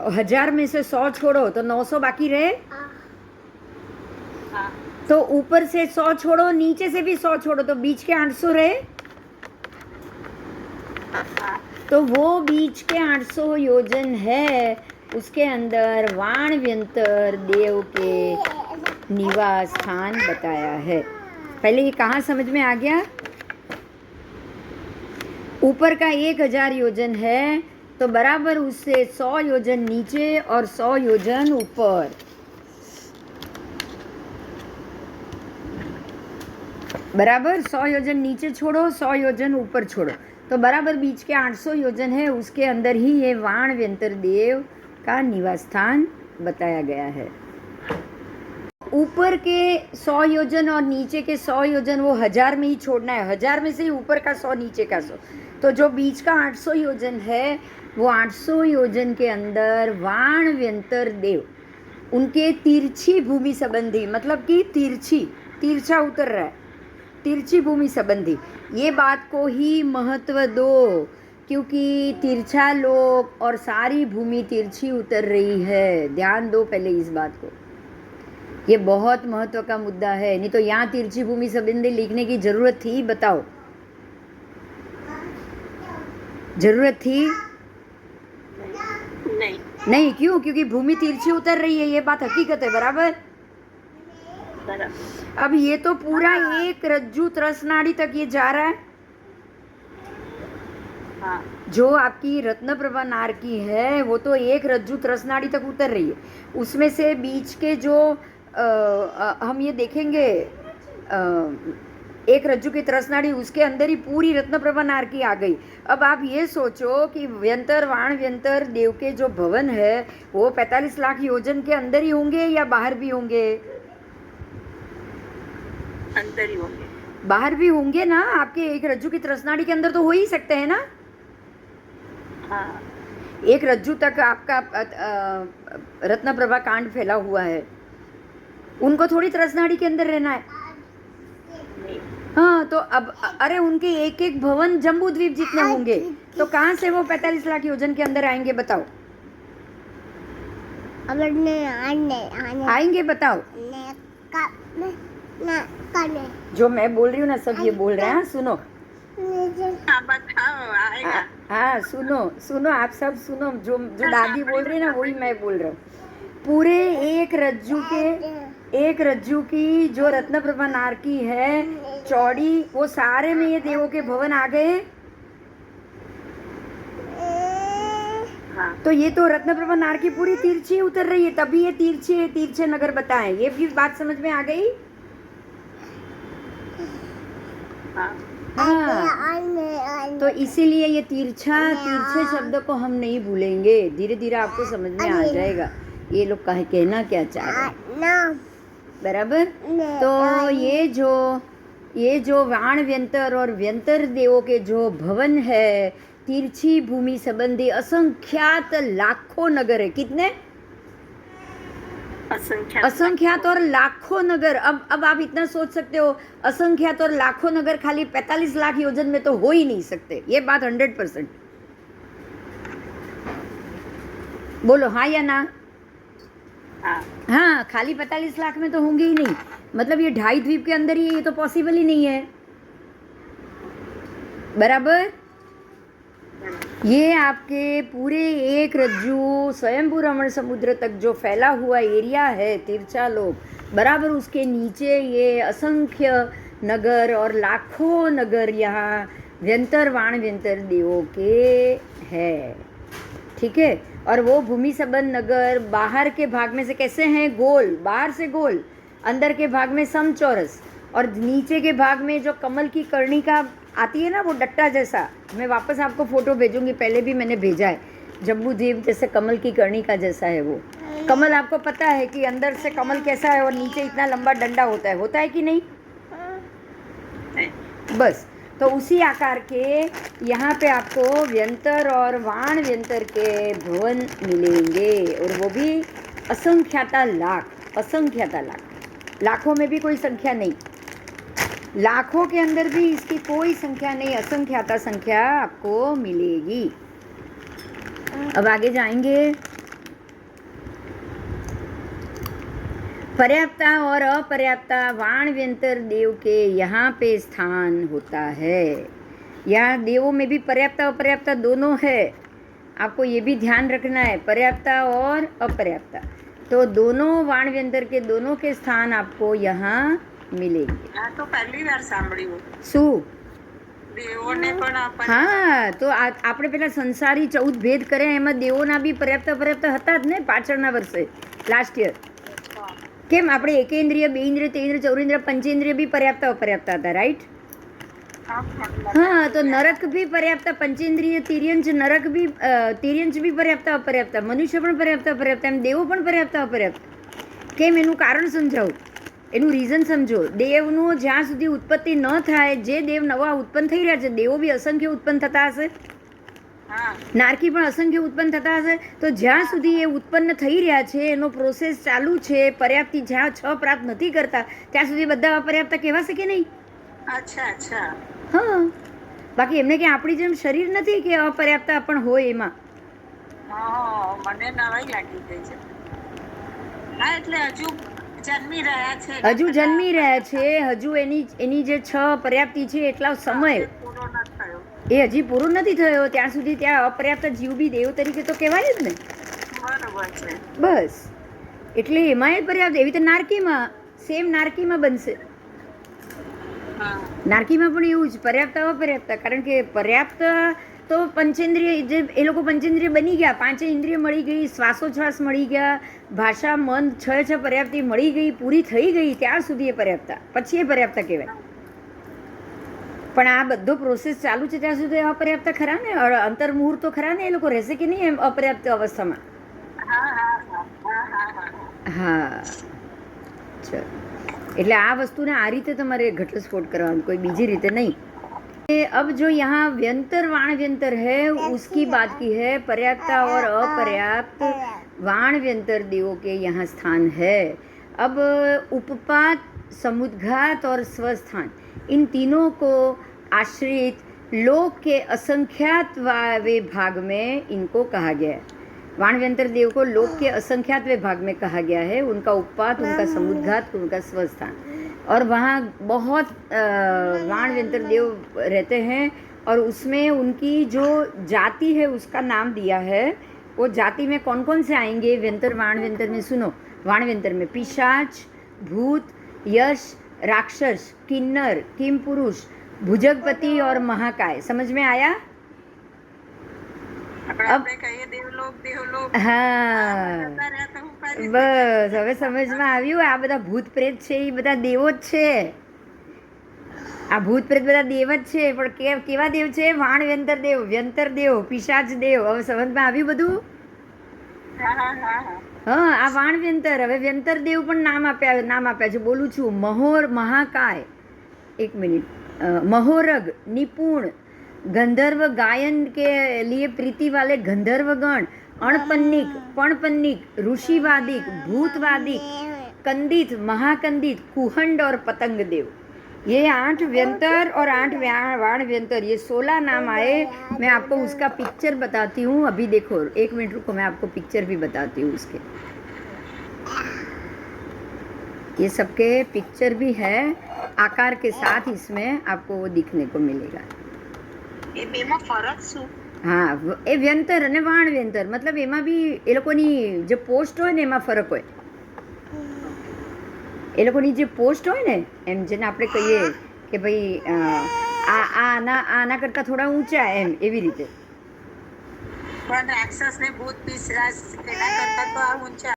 A: 1000 में से 100 छोड़ो तो 900 बाकी रहे। तो ऊपर से 100 छोड़ो, नीचे से भी 100 छोड़ो, तो बीच के 800 रहे। तो वो बीच के 800 योजन है, उसके अंदर वाण व्यंतर देव के निवास स्थान बताया है। पहले ये कहाँ समझ में आ गया? ऊपर का 1000 योजन है तो बराबर उससे 100 योजन नीचे और 100 योजन ऊपर। बराबर 100 योजन नीचे छोड़ो, 100 योजन ऊपर छोड़ो, तो बराबर बीच के 800 योजन है, उसके अंदर ही ये वाण व्यंतर देव का निवास स्थान बताया गया है। ऊपर के 100 योजन और नीचे के 100 योजन वो 1000 में ही छोड़ना है, 1000 में से ही ऊपर का 100 नीचे का 100। तो जो बीच का 800 योजन है वो 800 योजन के अंदर वाण व्यंतर देव उनके तिरछी भूमि संबंधी, मतलब कि तिरछा उतर रहा है, तिरछी भूमि संबंधी, ये बात को ही महत्व दो, क्योंकि तिरछा लोक और सारी भूमि तिरछी उतर रही है। ध्यान दो पहले इस बात को, ये बहुत महत्व का मुद्दा है। नहीं तो यहाँ तिरछी भूमि संबंधी लिखने की जरूरत थी? बताओ, जरूरत थी? नहीं, क्यों? क्योंकि भूमि तिरछी उतर रही है, ये बात हकीकत है, बराबर। अब ये तो पूरा एक रज्जु त्रसनाड़ी तक ये जा रहा है। जो आपकी रत्नप्रभा नार की है वो तो एक रज्जु त्रसनाड़ी तक उतर रही है, उसमें से बीच के जो हम ये देखेंगे एक रज्जु की त्रसनाड़ी, उसके अंदर ही पूरी रत्नप्रभा नार की आ गई। अब आप ये सोचो कि व्यंतर वाण व्यंतर देव के जो भवन है वो 45 लाख योजन के अंदर ही होंगे या बाहर भी होंगे?
B: अंदर ही होंगे।
A: बाहर भी होंगे ना, आपके एक रज्जु की त्रसनाड़ी के अंदर तो हो ही सकते हैं ना।
B: हाँ।
A: एक रज्जु तक आपका रत्नप्रभा कांड फैला हुआ है, उनको थोड़ी त्रसनाड़ी के अंदर रहना है। हाँ, तो अब अरे उनके एक एक भवन जम्बू द्वीप जितने होंगे, तो कहाँ से वो 45 लाख योजन के अंदर आएंगे? बताओ, आएंगे? बताओ। जो मैं बोल रही हूँ ना सब ये बोल रहे हैं, सुनो।
B: बताओ, आएगा।
A: हाँ, सुनो आप सब सुनो, जो दादी बोल रही है ना वही मैं बोल रहा हूँ। पूरे एक रज्जु की जो रत्नप्रभा नार की है चौड़ी, वो सारे में ये देवों के भवन आ गए। तो ये तो रत्नप्रभा नार की पूरी तिरछी उतर रही है, तभी ये तिरछे नगर बताएं। ये भी बात समझ में आ गई? हाँ, तो इसीलिए ये तिरछे शब्द को हम नहीं भूलेंगे, धीरे धीरे आपको समझ में आ जाएगा ये लोग कहना क्या चाह रहे हैं, बराबर। तो ये जो वाण व्यंतर और व्यंतर देवों के जो भवन है, तिरछी भूमि संबंधी असंख्यात लाखों नगर है। कितने? असंख्यात और लाखों नगर। अब आप इतना सोच सकते हो, असंख्यात और लाखों नगर खाली 45 लाख योजन में तो हो ही नहीं सकते, ये बात 100%। बोलो हाँ या ना? हाँ, खाली 45 लाख में तो होंगे ही नहीं, मतलब ये 2.5 द्वीप के अंदर ही है, ये तो पॉसिबल ही नहीं है, बराबर। ये आपके पूरे एक रज्जु स्वयंभू रमण समुद्र तक जो फैला हुआ एरिया है तिरछा लोक, बराबर उसके नीचे ये असंख्य नगर और लाखों नगर यहाँ व्यंतर वाण व्यंतर देवों के है, ठीक है। और वो भूमि संबंध नगर बाहर के भाग में से कैसे हैं? गोल, बाहर से गोल, अंदर के भाग में समचौरस, और नीचे के भाग में जो कमल की करणी का आती है ना वो डट्टा जैसा, मैं वापस आपको फोटो भेजूंगी, पहले भी मैंने भेजा है, जम्बू द्वीप जैसे कमल की करणी का जैसा है वो कमल। आपको पता है कि अंदर से कमल कैसा है और नीचे इतना लंबा डंडा होता है कि नहीं? बस, तो उसी आकार के यहाँ पे आपको व्यंतर और वाण व्यंतर के भवन मिलेंगे, और वो भी असंख्याता लाख, लाखों में भी कोई संख्या नहीं, लाखों के अंदर भी इसकी कोई संख्या नहीं, असंख्याता संख्या आपको मिलेगी। अब आगे जाएंगे। पर्याप्ता और अपर्याप्ता वाण व्यंतर देव के यहाँ पे स्थान होता है। यहाँ देवों में भी पर्याप्ता अपर्याप्ता दोनों है, आपको ये भी ध्यान रखना है, पर्याप्ता और अपर्याप्ता, तो दोनों वाण व्यंतर के दोनों के स्थान आपको यहाँ मिलेंगे।
B: तो पहली बार सांभळ्યું
A: શું?
B: દેવોને પણ
A: હા, તો આપણે પેલા સંસારી 14 ભેદ કર્યા, એમાં દેવોના બી પર્યાપ્ત અપર્યાપ્ત હતા જ ને પાછળના વર્ષે, લાસ્ટ યર। કેમ આપણે એકેન્દ્રિય, બેઇન્દ્રિય, તેઇન્દ્રિય, ચૌરેન્દ્રિય, પંચેન્દ્રિય બી પર્યાપ્ત અપર્યાપ્ત હતા, રાઈટ? हाँ, तो नरक भी पर्याप्त, पंचेंद्रिय तिर्यंच नरक भी तिर्यंच भी पर्याप्त अपर्याप्त, मनुष्य पण पर्याप्त अपर्याप्त, एम देवो पण पर्याप्त अपर्याप्त। કેમ એનું કારણ સમજાવું, એનું રીઝન સમજો. દેવનું જ્યાં સુધી ઉત્પત્તિ ન થાય, જે દેવ નવા ઉત્પન્ન થઈ રહ્યા છે, દેવો બી અસંખ્ય ઉત્પન્ન થતા હશે,
B: હા
A: નારકી પણ અસંખ્ય ઉત્પન્ન થતા હશે. તો જ્યાં સુધી એ ઉત્પન્ન થઈ રહ્યા છે, એનો પ્રોસેસ ચાલુ છે, પર્યાપ્તિ જ્યાં છ પ્રાપ્ત નથી કરતા ત્યાં સુધી બધા અપર્યાપ્ત કહેવાશે કે નહીં?
B: અચ્છા અચ્છા
A: હા, બાકી એમને કે આપણી જેમ શરીર નથી કે અપર્યાપ્ત પણ હોય એમાં.
B: હા મને નવાઈ લાગી ગઈ છે. હા એટલે હજુ જન્મી રહ્યા છે,
A: હજુ જન્મી રહ્યા છે, હજુ એની જે છ પર્યાપ્તિ છે એટલા સમય
B: એ પૂરો ન થયો.
A: એ હજી પૂરો નથી થયો, ત્યાં સુધી ત્યાં અપર્યાપ્ત જીવ બી દેવ તરીકે તો કહેવાય જ ને.
B: બરોબર છે.
A: બસ એટલે એમાં એ પર્યાપ્ત. એવી રીતે નારકીમાં સેમ નારકીમાં બનશે.
B: હા
A: નારકીમાં પણ એવું જ પર્યાપ્ત અપર્યાપ્ત. કારણ કે પર્યાપ્ત તો પંચેન્દ્રિય, જે એ લોકો પંચેન્દ્રિય બની ગયા, પાંચે ઇન્દ્રિય મળી ગઈ, શ્વાસોચ્છ્વાસ મળી ગયા, ભાષા મન છ પર્યાપ્તિ મળી ગઈ, પૂરી થઈ ગઈ, ત્યાં સુધી એ પર્યાપ્ત, પછી એ પર્યાપ્ત કહેવાય. પણ આ બધો પ્રોસેસ ચાલુ છે ત્યાં સુધી અપર્યાપ્ત ખરા ને, અંતર્મુહૂર્તો ખરા ને, એ લોકો રહેશે કે નહીં એમ અપર્યાપ્ત અવસ્થામાં?
B: હા હા હા હા હા હા
A: હા, ચલો. એટલે આ વસ્તુને આ રીતે તમારે ઘટસ્ફોટ કરવાનું, કોઈ બીજી રીતે નહીં. अब जो यहाँ व्यंतर वाण व्यंतर है उसकी बात की है. पर्याप्ता और अपर्याप्त वाण व्यंतर देवों के यहाँ स्थान है. अब उपपात, समुद्घात और स्वस्थान, इन तीनों को आश्रित लोक के असंख्यात वे भाग में इनको कहा गया है. वाण व्यंतर देव को लोक के असंख्यात वे भाग में कहा गया है. उनका उपपात, उनका समुद्घात, उनका स्वस्थान, और वहाँ बहुत वाण व्यंतर देव रहते हैं, और उसमें उनकी जो जाति है उसका नाम दिया है. वो जाति में कौन कौन से आएंगे व्यंतर, वाण व्यंतर में? सुनो, वाण व्यंतर में पिशाच, भूत, यश, राक्षस, किन्नर, किम पुरुष, भुजगपति और महाकाय. समझ में आया?
B: આપણે કહીએ દેવલોક દેવલોક.
A: હા, બસ હવે સમજમાં આવ્યું. આ બધા ભૂત પ્રેત છે એ બધા દેવો જ છે. આ ભૂત પ્રેત બધા દેવ જ છે, પણ કેવા દેવ છે? વાણ વ્યંતર દેવ, વ્યંતર દેવ, પિશાચ દેવ. હવે સમજમાં આવ્યું બધું? હા, આ વાણ વ્યંતર. હવે વ્યંતર દેવ પણ નામ આપ્યા છે. બોલું છું. મહોર, મહાકાય, એક મિનિટ, મહોરગ, નિપુણ, गंधर्व, गायन के लिए प्रीति वाले गंधर्वगण, अणपन्निक, पणपन्निक, ऋषिवादिक, भूतवादिक, कंदित, महाकंदित, कुहंड और पतंग देव. ये 8 व्यंतर और 8 वाण व्यंतर, ये 16 नाम आए. मैं आपको उसका पिक्चर बताती हूँ. अभी देखो, 1 मिनट रुको, मैं आपको पिक्चर भी बताती हूँ उसके. ये सबके पिक्चर भी है आकार के साथ, इसमें आपको वो दिखने को मिलेगा.
B: એ બેમાં ફરક શું?
A: હા, એ વ્યંતર અને વાણ વ્યંતર, મતલબ એમાં બી એ લોકોની જે પોસ્ટ હોય ને એમાં ફરક હોય. એ લોકોની જે પોસ્ટ હોય ને, એમ જેને આપણે કહીએ કે ભાઈ આના કરતાં થોડા ઊંચા, એમ એવી રીતે.
B: પણ રાક્ષસ ને ભૂત પિશાચ એના કરતા તો આ ઊંચા.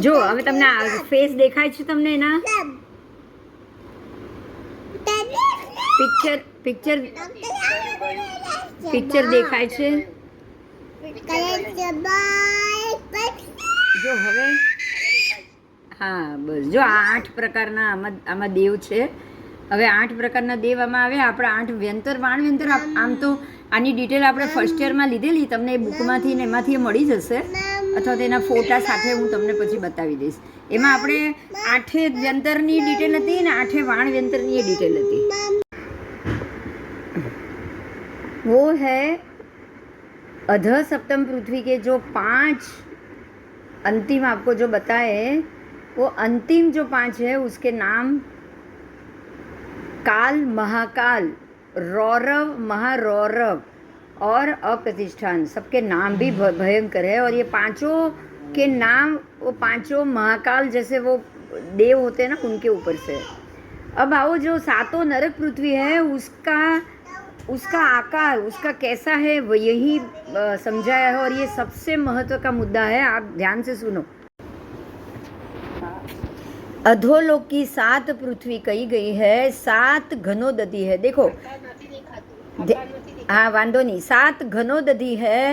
A: જો હવે તમને ફેસ દેખાય છે તમને એના? પિક્ચર દેખાય છે? જો હવે, હા બસ, જો આ 8 પ્રકારના આમાં દેવ છે. હવે 8 પ્રકારના દેવ આમાં આવે. આપણે 8 વ્યંતર, વાણ વ્યંતર. આમ તો આની ડિટેલ આપણે ફર્સ્ટ યરમાં લીધેલી, તમને એ બુકમાંથી ને એમાંથી મળી જશે, અથવા તેના ફોટા સાથે હું તમને પછી બતાવી દઈશ. એમાં આપણે 8 વ્યંતરની ડિટેલ હતી ને 8 વાણ વ્યંતરની એ ડિટેલ હતી. वो है अध सप्तम पृथ्वी के जो 5 अंतिम आपको जो बताए, वो अंतिम जो 5 है उसके नाम काल, महाकाल, रौरव, महारौरव और अप्रतिष्ठान. सबके नाम भी भयंकर है. और ये 5 के नाम, वो 5 महाकाल जैसे वो देव होते हैं ना, उनके ऊपर से. अब आओ, जो 7 नरक पृथ्वी है उसका आकार, उसका कैसा है, वो यही समझाया है. और ये सबसे महत्व का मुद्दा है, आप ध्यान से सुनो. अधोलोक की 7 पृथ्वी कही गई है, 7 घनोदधी है. देखो, हाँ वांधो नहीं, 7 घनोदधी है.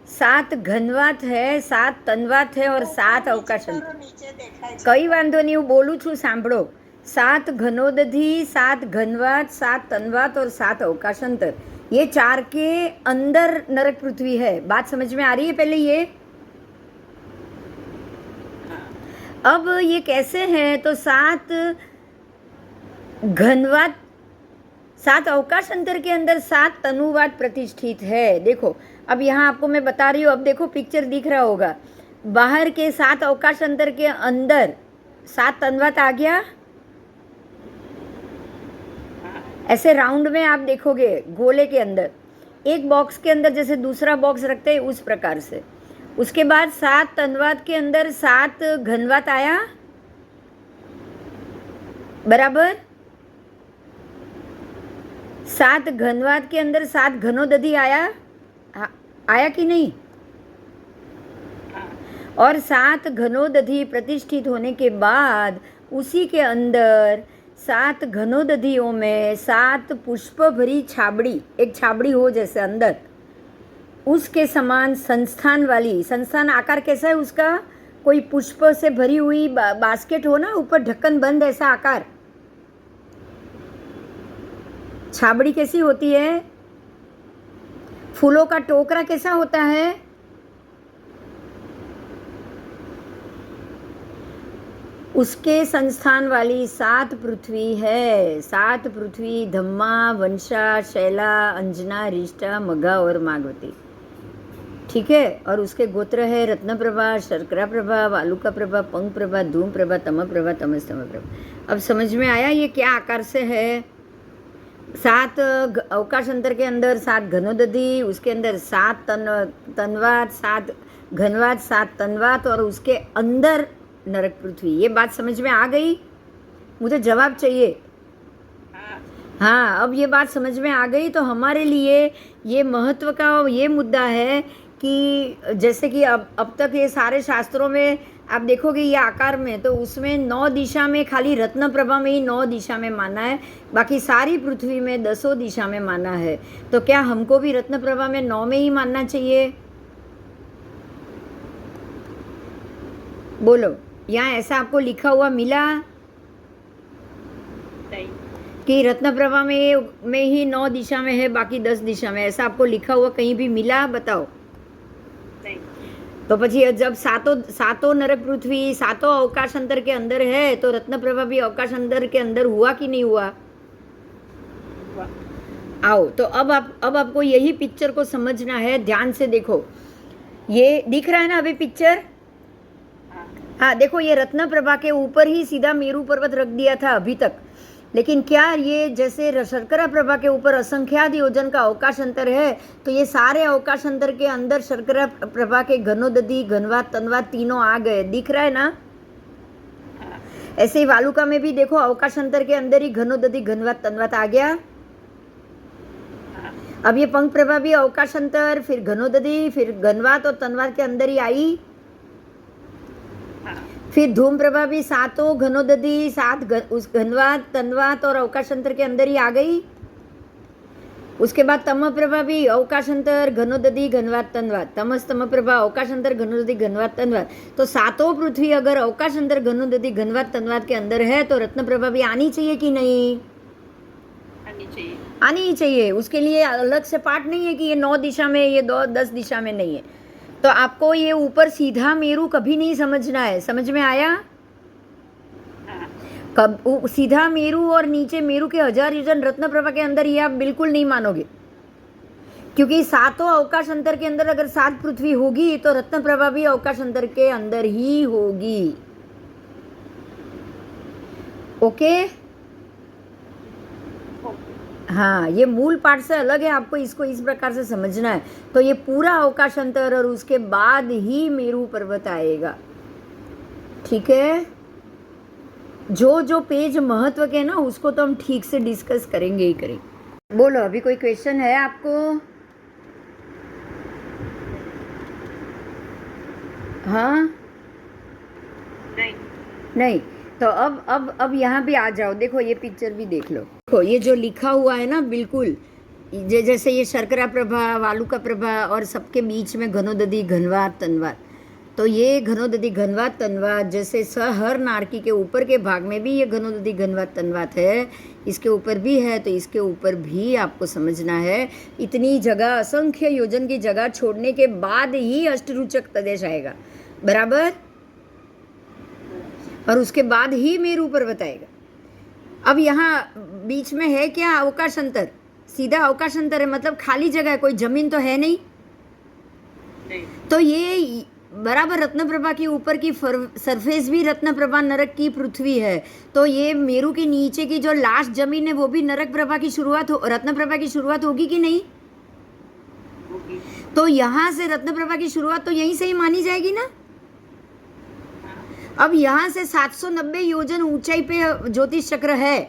A: सात घनवात है, सात तनवात है और सात अवकाश
B: કરો, નીચે દેખાય છે.
A: કઈ વાંધો નહીં, હું બોલું છું સાંભળો. सात घनोदधी, सात घनवात, सात तनवात और सात अवकाशांतर, ये चार के अंदर नरक पृथ्वी है. बात समझ में आ रही है पहले ये? अब ये कैसे है, तो सात घनवात, सात अवकाशांतर के अंदर सात तनुवात प्रतिष्ठित है. देखो अब यहाँ आपको मैं बता रही हूँ, अब देखो पिक्चर दिख रहा होगा. बाहर के सात अवकाशांतर के अंदर सात तनवात आ गया. ऐसे राउंड में आप देखोगे गोले के अंदर, एक बॉक्स के अंदर जैसे दूसरा बॉक्स रखते हैं उस प्रकार से. उसके बाद सात तनवात के अंदर सात घनवात आया, बराबर. सात घनवात के अंदर सात घनोदधी आया, आया कि नहीं? और सात घनोदधी प्रतिष्ठित होने के बाद उसी के अंदर सात घनोदधियों में सात पुष्प भरी छाबड़ी, एक छाबड़ी हो जैसे अंदर, उसके समान संस्थान वाली, संस्थान आकार कैसा है उसका, कोई पुष्प से भरी हुई बास्केट हो ना, ऊपर ढक्कन बंद ऐसा आकार. छाबड़ी कैसी होती है? फूलों का टोकरा कैसा होता है? उसके संस्थान वाली सात पृथ्वी है. सात पृथ्वी धम्मा, वंशा, शैला, अंजना, रिष्टा, मघा और मागवती. ठीक है. और उसके गोत्र है रत्न प्रभा, शर्करा प्रभा, वालुका प्रभा, पंख प्रभा, धूम प्रभा, तम प्रभा, तमस्तम प्रभा. अब समझ में आया ये क्या आकार से है? सात अवकाश अंतर के अंदर सात घनोदधी, उसके अंदर सात तनवात, सात घनवात, सात तनवात और उसके अंदर नरक पृथ्वी. ये बात समझ में आ गई? मुझे जवाब चाहिए. हाँ, अब ये बात समझ में आ गई. तो हमारे लिए ये महत्व का ये मुद्दा है कि जैसे कि अब तक ये सारे शास्त्रों में आप देखोगे ये आकार में, तो उसमें 9 दिशा में खाली रत्न प्रभा में ही 9 दिशा में माना है, बाकी सारी पृथ्वी में 10 दिशा में माना है. तो क्या हमको भी रत्न प्रभा में 9 में ही मानना चाहिए? बोलो. यहाँ ऐसा आपको लिखा हुआ मिला कि रत्न प्रभा में ही 9 दिशा में है, बाकी 10 दिशा में, ऐसा आपको लिखा हुआ कहीं भी मिला? बताओ. तो પછી जब सातों नरक पृथ्वी सातों अवकाश अंतर के अंदर है, तो रत्न प्रभा भी अवकाश अंतर के अंदर हुआ कि नहीं हुआ? आओ, तो अब आपको यही पिक्चर को समझना है. ध्यान से देखो, ये दिख रहा है ना अभी पिक्चर? हाँ, देखो ये रत्न प्रभा के ऊपर ही सीधा मेरू पर्वत रख दिया था अभी तक, लेकिन क्या ये जैसे शर्करा प्रभा के ऊपर असंख्यात योजन का अवकाश अंतर है, तो ये सारे अवकाश अंतर के अंदर शर्करा प्रभा के घनोदधी, घनवात, तनवात तीनों आ गए. दिख रहा है ना? ऐसे ही वालुका में भी देखो अवकाश अंतर के अंदर ही घनोदधी, घनवात, तनवात आ गया. अब ये पंख प्रभा भी अवकाश अंतर, फिर घनोदधी, फिर घनवात और तनवात के अंदर ही आई. फिर धूम प्रभा भी सातों घनोदधी, उस घनवात, तनवात और अवकाशांतर के अंदर ही आ गई. उसके बाद तम प्रभा भी अवकाशांतर, घनोदधी, घनवात, तनवात, तम प्रभा अवकाशांतर, घनोदधी, घनवात, तनवात. तो सातों पृथ्वी अगर अवकाशांतर, घनोदधी, घनवात, तनवात के अंदर है, तो रत्न प्रभा भी आनी चाहिए कि नहीं? आनी ही चाहिए. उसके लिए अलग से पाठ नहीं है कि ये 9 दिशा में, ये 10 दिशा में नहीं है. तो आपको ये ऊपर सीधा मेरू कभी नहीं समझना है. समझ में आया? कब सीधा मेरू और नीचे मेरू के 1000 योजन रत्न प्रभा के अंदर ये आप बिल्कुल नहीं मानोगे, क्योंकि सातों अवकाश अंतर के अंदर अगर 7 पृथ्वी होगी तो रत्न प्रभा भी अवकाश अंतर के अंदर ही होगी. ओके? हाँ, ये मूल पाठ से अलग है, आपको इसको इस प्रकार से समझना है. तो ये पूरा अवकाश अंतर और उसके बाद ही मेरू पर्वत आएगा. ठीक है? जो पेज महत्व के ना, उसको तो हम ठीक से डिस्कस करेंगे ही करेंगे. बोलो, अभी कोई क्वेश्चन है आपको? हाँ? नहीं. तो अब यहाँ भी आ जाओ. देखो ये पिक्चर भी देख लो. देखो ये जो लिखा हुआ है ना, बिल्कुल जैसे ये शर्करा प्रभा, वालुका प्रभा और सबके बीच में घनोदधि घनवात तनवात, तो ये घनोदधि घनवात तनवात जैसे सहर नारकी के ऊपर के भाग में भी ये घनोदधि घनवात तनवात है, इसके ऊपर भी है, तो इसके ऊपर भी आपको समझना है। इतनी जगह, असंख्य योजन की जगह छोड़ने के बाद ही अष्टरुचक तदेश आएगा, बराबर, और उसके बाद ही मेरू पर बताएगा। अब यहाँ बीच में है क्या? अवकाश अंतर, सीधा अवकाश अंतर है, मतलब खाली जगह है, कोई जमीन तो है नहीं। तो ये बराबर रत्नप्रभा के ऊपर की सरफेस भी रत्नप्रभा नरक की पृथ्वी है, तो ये मेरू के नीचे की जो लास्ट जमीन है वो भी नरक प्रभा की शुरुआत हो, रत्नप्रभा की शुरुआत होगी कि नहीं? तो यहाँ से रत्नप्रभा की शुरुआत तो यहीं से ही मानी जाएगी ना। अब यहाँ से 790 योजन ऊंचाई पे ज्योतिष चक्र है।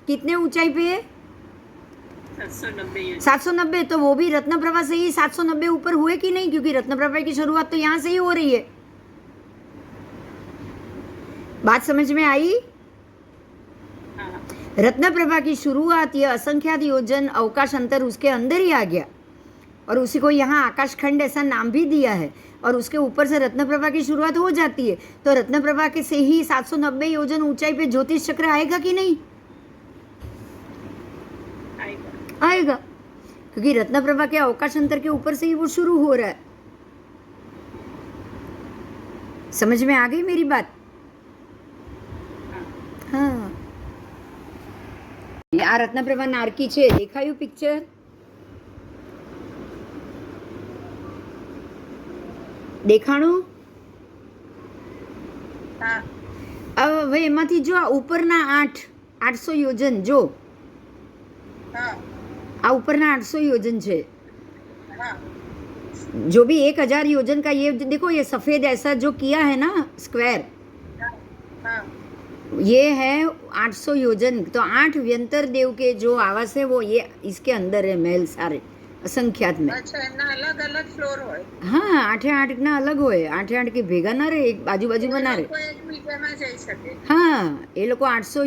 A: कितने ऊंचाई पे है? 790। तो वो भी रत्नप्रभा से ही 790 ऊपर हुए कि नहीं? क्योंकि रत्नप्रभा की शुरुआत तो यहाँ से ही हो रही है। बात समझ में आई? रत्नप्रभा की शुरुआत ये असंख्यात योजन अवकाश अंतर उसके अंदर ही आ गया, और उसी को यहाँ आकाश खंड ऐसा नाम भी दिया है, और उसके ऊपर से रत्नप्रभा की शुरुआत हो जाती है। तो रत्नप्रभा के से ही 790 योजन ऊंचाई पे ज्योतिष चक्र आएगा कि नहीं? आएगा, क्योंकि रत्नप्रभा के अवकाश अंतर के ऊपर से ही वो शुरू हो रहा है। समझ में आ गई मेरी बात? हाँ, આ રત્નપ્રભા નારકી છે, દેખાયું પિક્ચર? દેખાણું? હવે એમાંથી જો આ ઉપરના 800 યોજન, જો આ ઉપરના 800 योजन છે, जो भी 1000 योजन का, ये देखो ये सफेद ऐसा जो किया है ना स्क्वायर, ये है 800 योजन। तो 8 व्यंतर देव के जो आवास है वो ये इसके अंदर है, महल सारे असंख्यात में।
B: अच्छा, એમના અલગ અલગ ફ્લોર હોય?
A: हाँ, 8 ના અલગ હોય, 8 કે ભેગા ના રહે, એક બાજુ ના રહે।
B: કોઈ એકબીજામાં જઈ શકે?
A: हाँ, ये लोग को 800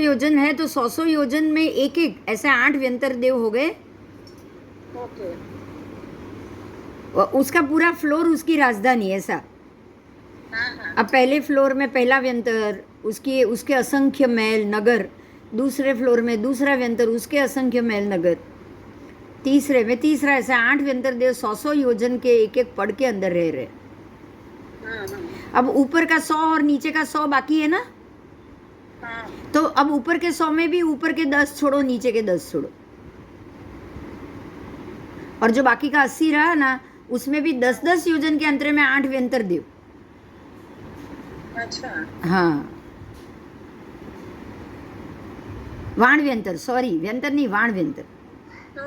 A: योजन है, तो 100 योजन में एक ऐसे 8 व्यंतर देव हो गए।
B: ઓકે,
A: उसका पूरा फ्लोर उसकी राजधानी ऐसा।
B: हाँ हाँ,
A: अब पहले फ्लोर में पहला व्यंतर, उसके असंख्य महल नगर, दूसरे फ्लोर में दूसरा व्यंतर, उसके असंख्य महल नगर, तीसरे में तीसरा, ऐसा 8 व्यंतर देव 100 योजन के एक पड़ के अंदर रह रहे।
B: हाँ हाँ,
A: अब ऊपर का 100 और नीचे का 100 बाकी है ना,
B: हाँ,
A: तो अब ऊपर के 100 में भी ऊपर के 10 छोड़ो, नीचे के 10 छोड़ो, और जो बाकी का 80 रहा ना, उसमें भी 10-10 योजन के अंतर में 8 व्यंतर देव।
B: अच्छा,
A: हाँ, वाण व्यंतर, सॉरी व्यंतर नहीं, वाण व्यंतर।
B: તો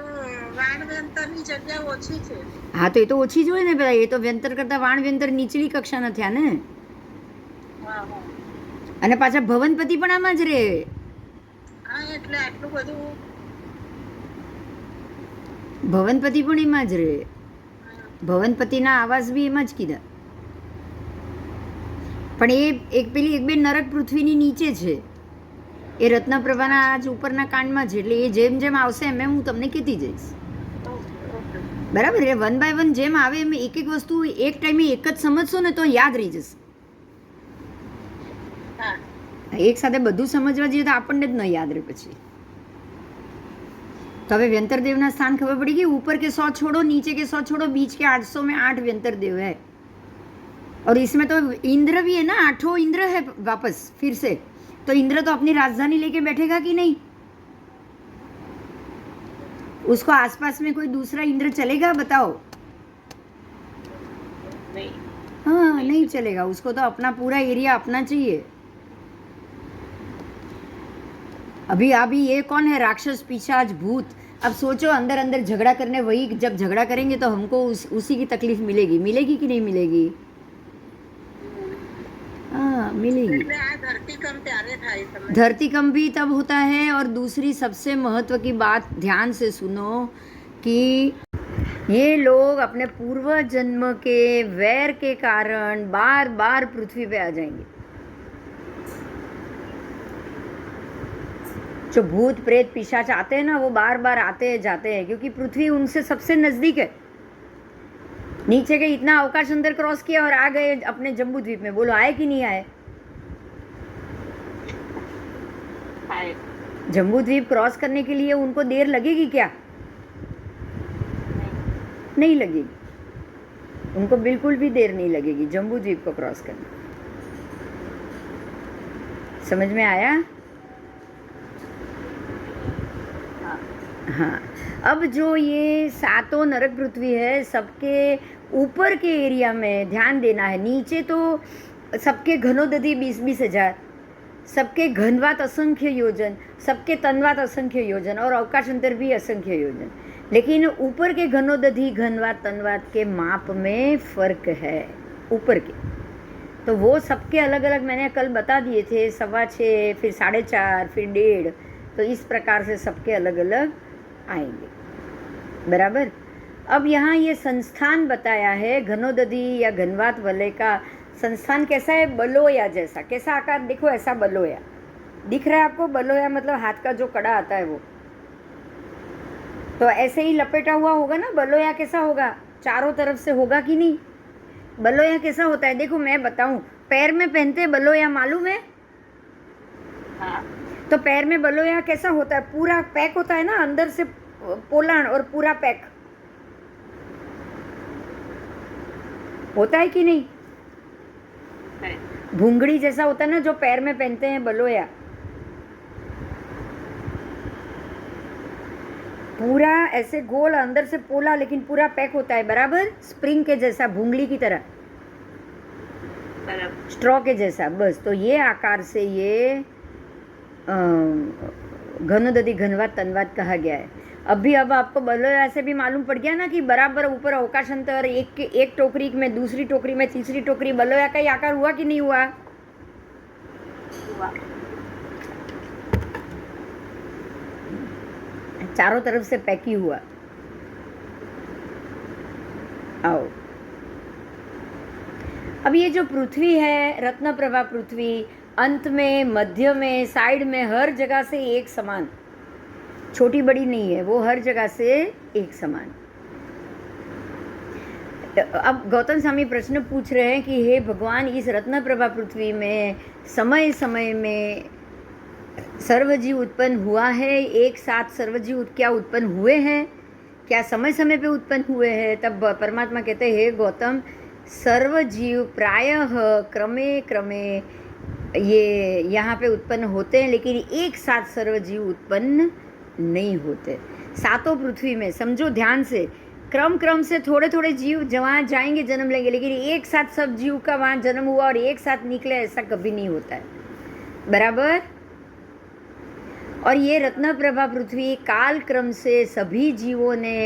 B: વાણ વ્યંતરની જગ્યા ઓછી છે?
A: હા, તો એ તો ઓછી જ હોય ને પેલા, એ તો વ્યંતર કરતા વાણ વ્યંતર નીચલી કક્ષાના થયા ને।
B: હા હા,
A: અને પાછા ભવનપતિ પણ આમાં જ રહે।
B: હા, એટલે આટલું બધું?
A: ભવનપતિ પણ એમાં જ રહે, ભવનપતિના આવાસ બી એમાં જ કીધા, પણ એ એક પેલી એક બે નરક પૃથ્વીની નીચે છે, એ રત્નપ્રભાના આજ ઉપરના કાંડમાં છે, એટલે એ જેમ જેમ આવશે એમ એમ હું તમને કહેતી જઈશ, બરાબર? એ 1 by 1 જેમ આવે એમ એક એક વસ્તુ એક ટાઈમે એક જ સમજશો ને તો યાદ રહી જશે। એક સાથે બધું સમજવા જઈએ તો આપણને જ ન યાદ રહે પછી। तो હવે व्यंतर देव ना स्थान खबर पड़ी कि ऊपर के 100 छोड़ो, नीचे के 100 छोड़ो, बीच के 800 में 8 व्यंतर देव है, और इसमें तो इंद्र भी है ना, 8 इंद्र है वापस फिर से। तो इंद्र तो अपनी राजधानी लेके बैठेगा कि नहीं? उसको आसपास में कोई दूसरा इंद्र चलेगा? बताओ।
B: नहीं,
A: हाँ, नहीं चलेगा, उसको तो अपना पूरा एरिया अपना चाहिए। अभी ये कौन है? राक्षस, पिशाच, भूत। अब सोचो अंदर अंदर झगड़ा करने, वही जब झगड़ा करेंगे तो हमको उसी की तकलीफ मिलेगी कि नहीं मिलेगी? हाँ, मिलेगी।
B: એટલે આ ધરતીકંપ ત્યારે થાય તમે?
A: धरतीकंप भी तब होता है, और दूसरी सबसे महत्व की बात ध्यान से सुनो कि ये लोग अपने पूर्व जन्म के वैर के कारण बार बार पृथ्वी पे आ जाएंगे। जो भूत प्रेत पिशाच आते हैं ना, वो बार बार आते हैं जाते हैं, क्योंकि पृथ्वी उनसे सबसे नजदीक है। नीचे के इतना अवकाश अंदर क्रॉस किया और आ गए अपने जम्बू द्वीप में। बोलो आए कि नहीं आए?
B: आए।
A: जम्बू द्वीप क्रॉस करने के लिए उनको देर लगेगी क्या? नहीं लगेगी, उनको बिल्कुल भी देर नहीं लगेगी जम्बू द्वीप को क्रॉस करने। समझ में आया? हाँ। अब जो ये सातों नरक पृथ्वी है, सबके ऊपर के एरिया में ध्यान देना है। नीचे तो सबके घनोदधि 20-20 हजार, सबके घनवात असंख्य योजन, सबके तनवात असंख्य योजन और अवकाशांतर भी असंख्य योजन। लेकिन ऊपर के घनोदधि घनवात तनवात के माप में फर्क है ऊपर के। तो वो सबके अलग अलग मैंने कल बता दिए थे, 6.25, फिर 4.5, फिर 1.5। तो इस प्रकार से सबके अलग अलग आएंगे, बराबर। अब यहाँ ये संस्थान बताया है घनोदधि या घनवात वलय का संस्थान कैसा है? बलोया जैसा। कैसा आकार? देखो ऐसा बलोया दिख रहा है आपको। बलोया मतलब हाथ का जो कड़ा आता है वो, तो ऐसे ही लपेटा हुआ होगा ना। बलोया कैसा होगा? चारों तरफ से होगा कि नहीं? बलोया कैसा होता है? देखो मैं बताऊं, पैर में पहनते हैं बलोया, मालूम है?
B: हाँ।
A: तो पैर में बलोया कैसा होता है? पूरा पैक होता है ना, अंदर से पोलाण और पूरा पैक होता है कि नहीं? भूंगड़ी जैसा होता है ना जो पैर में पहनते हैं बलोया, पूरा ऐसे गोल, अंदर से पोला, लेकिन पूरा पैक होता है, बराबर। स्प्रिंग के जैसा, भूंगली की तरह, स्ट्रॉ के जैसा, बस। तो ये आकार से ये घनोदधि घनवात तनवात कहा गया है। अब आपको बलोया से भी मालूम पड़ गया ना कि बराबर ऊपर अवकाशांतर, एक टोकरी में दूसरी टोकरी में तीसरी टोकरी, बलोया का ही आकार हुआ कि नहीं हुआ? चारों तरफ से पैक ही हुआ। आओ, अब ये जो पृथ्वी है, रत्न प्रभा पृथ्वी, अंत में, मध्य में, साइड में, हर जगह से एक समान, छोटी बड़ी नहीं है, वो हर जगह से एक समान। अब गौतम स्वामी प्रश्न पूछ रहे हैं कि हे भगवान, इस रत्न प्रभा पृथ्वी में समय समय में सर्वजीव उत्पन्न हुआ है, एक साथ सर्वजीव क्या उत्पन्न हुए हैं? क्या समय समय पे उत्पन्न हुए हैं? तब परमात्मा कहते हैं, हे गौतम, सर्वजीव प्रायः क्रमे क्रमे ये यहाँ पे उत्पन्न होते हैं, लेकिन एक साथ सर्वजीव उत्पन्न नहीं होते। सातों पृथ्वी में समझो ध्यान से, क्रम क्रम से थोड़े थोड़े जीव वहाँ जाएंगे, जन्म लेंगे, लेकिन एक साथ सब जीव का वहाँ जन्म हुआ और एक साथ निकले, ऐसा कभी नहीं होता है, बराबर। और ये रत्न प्रभा पृथ्वी काल क्रम से सभी जीवों ने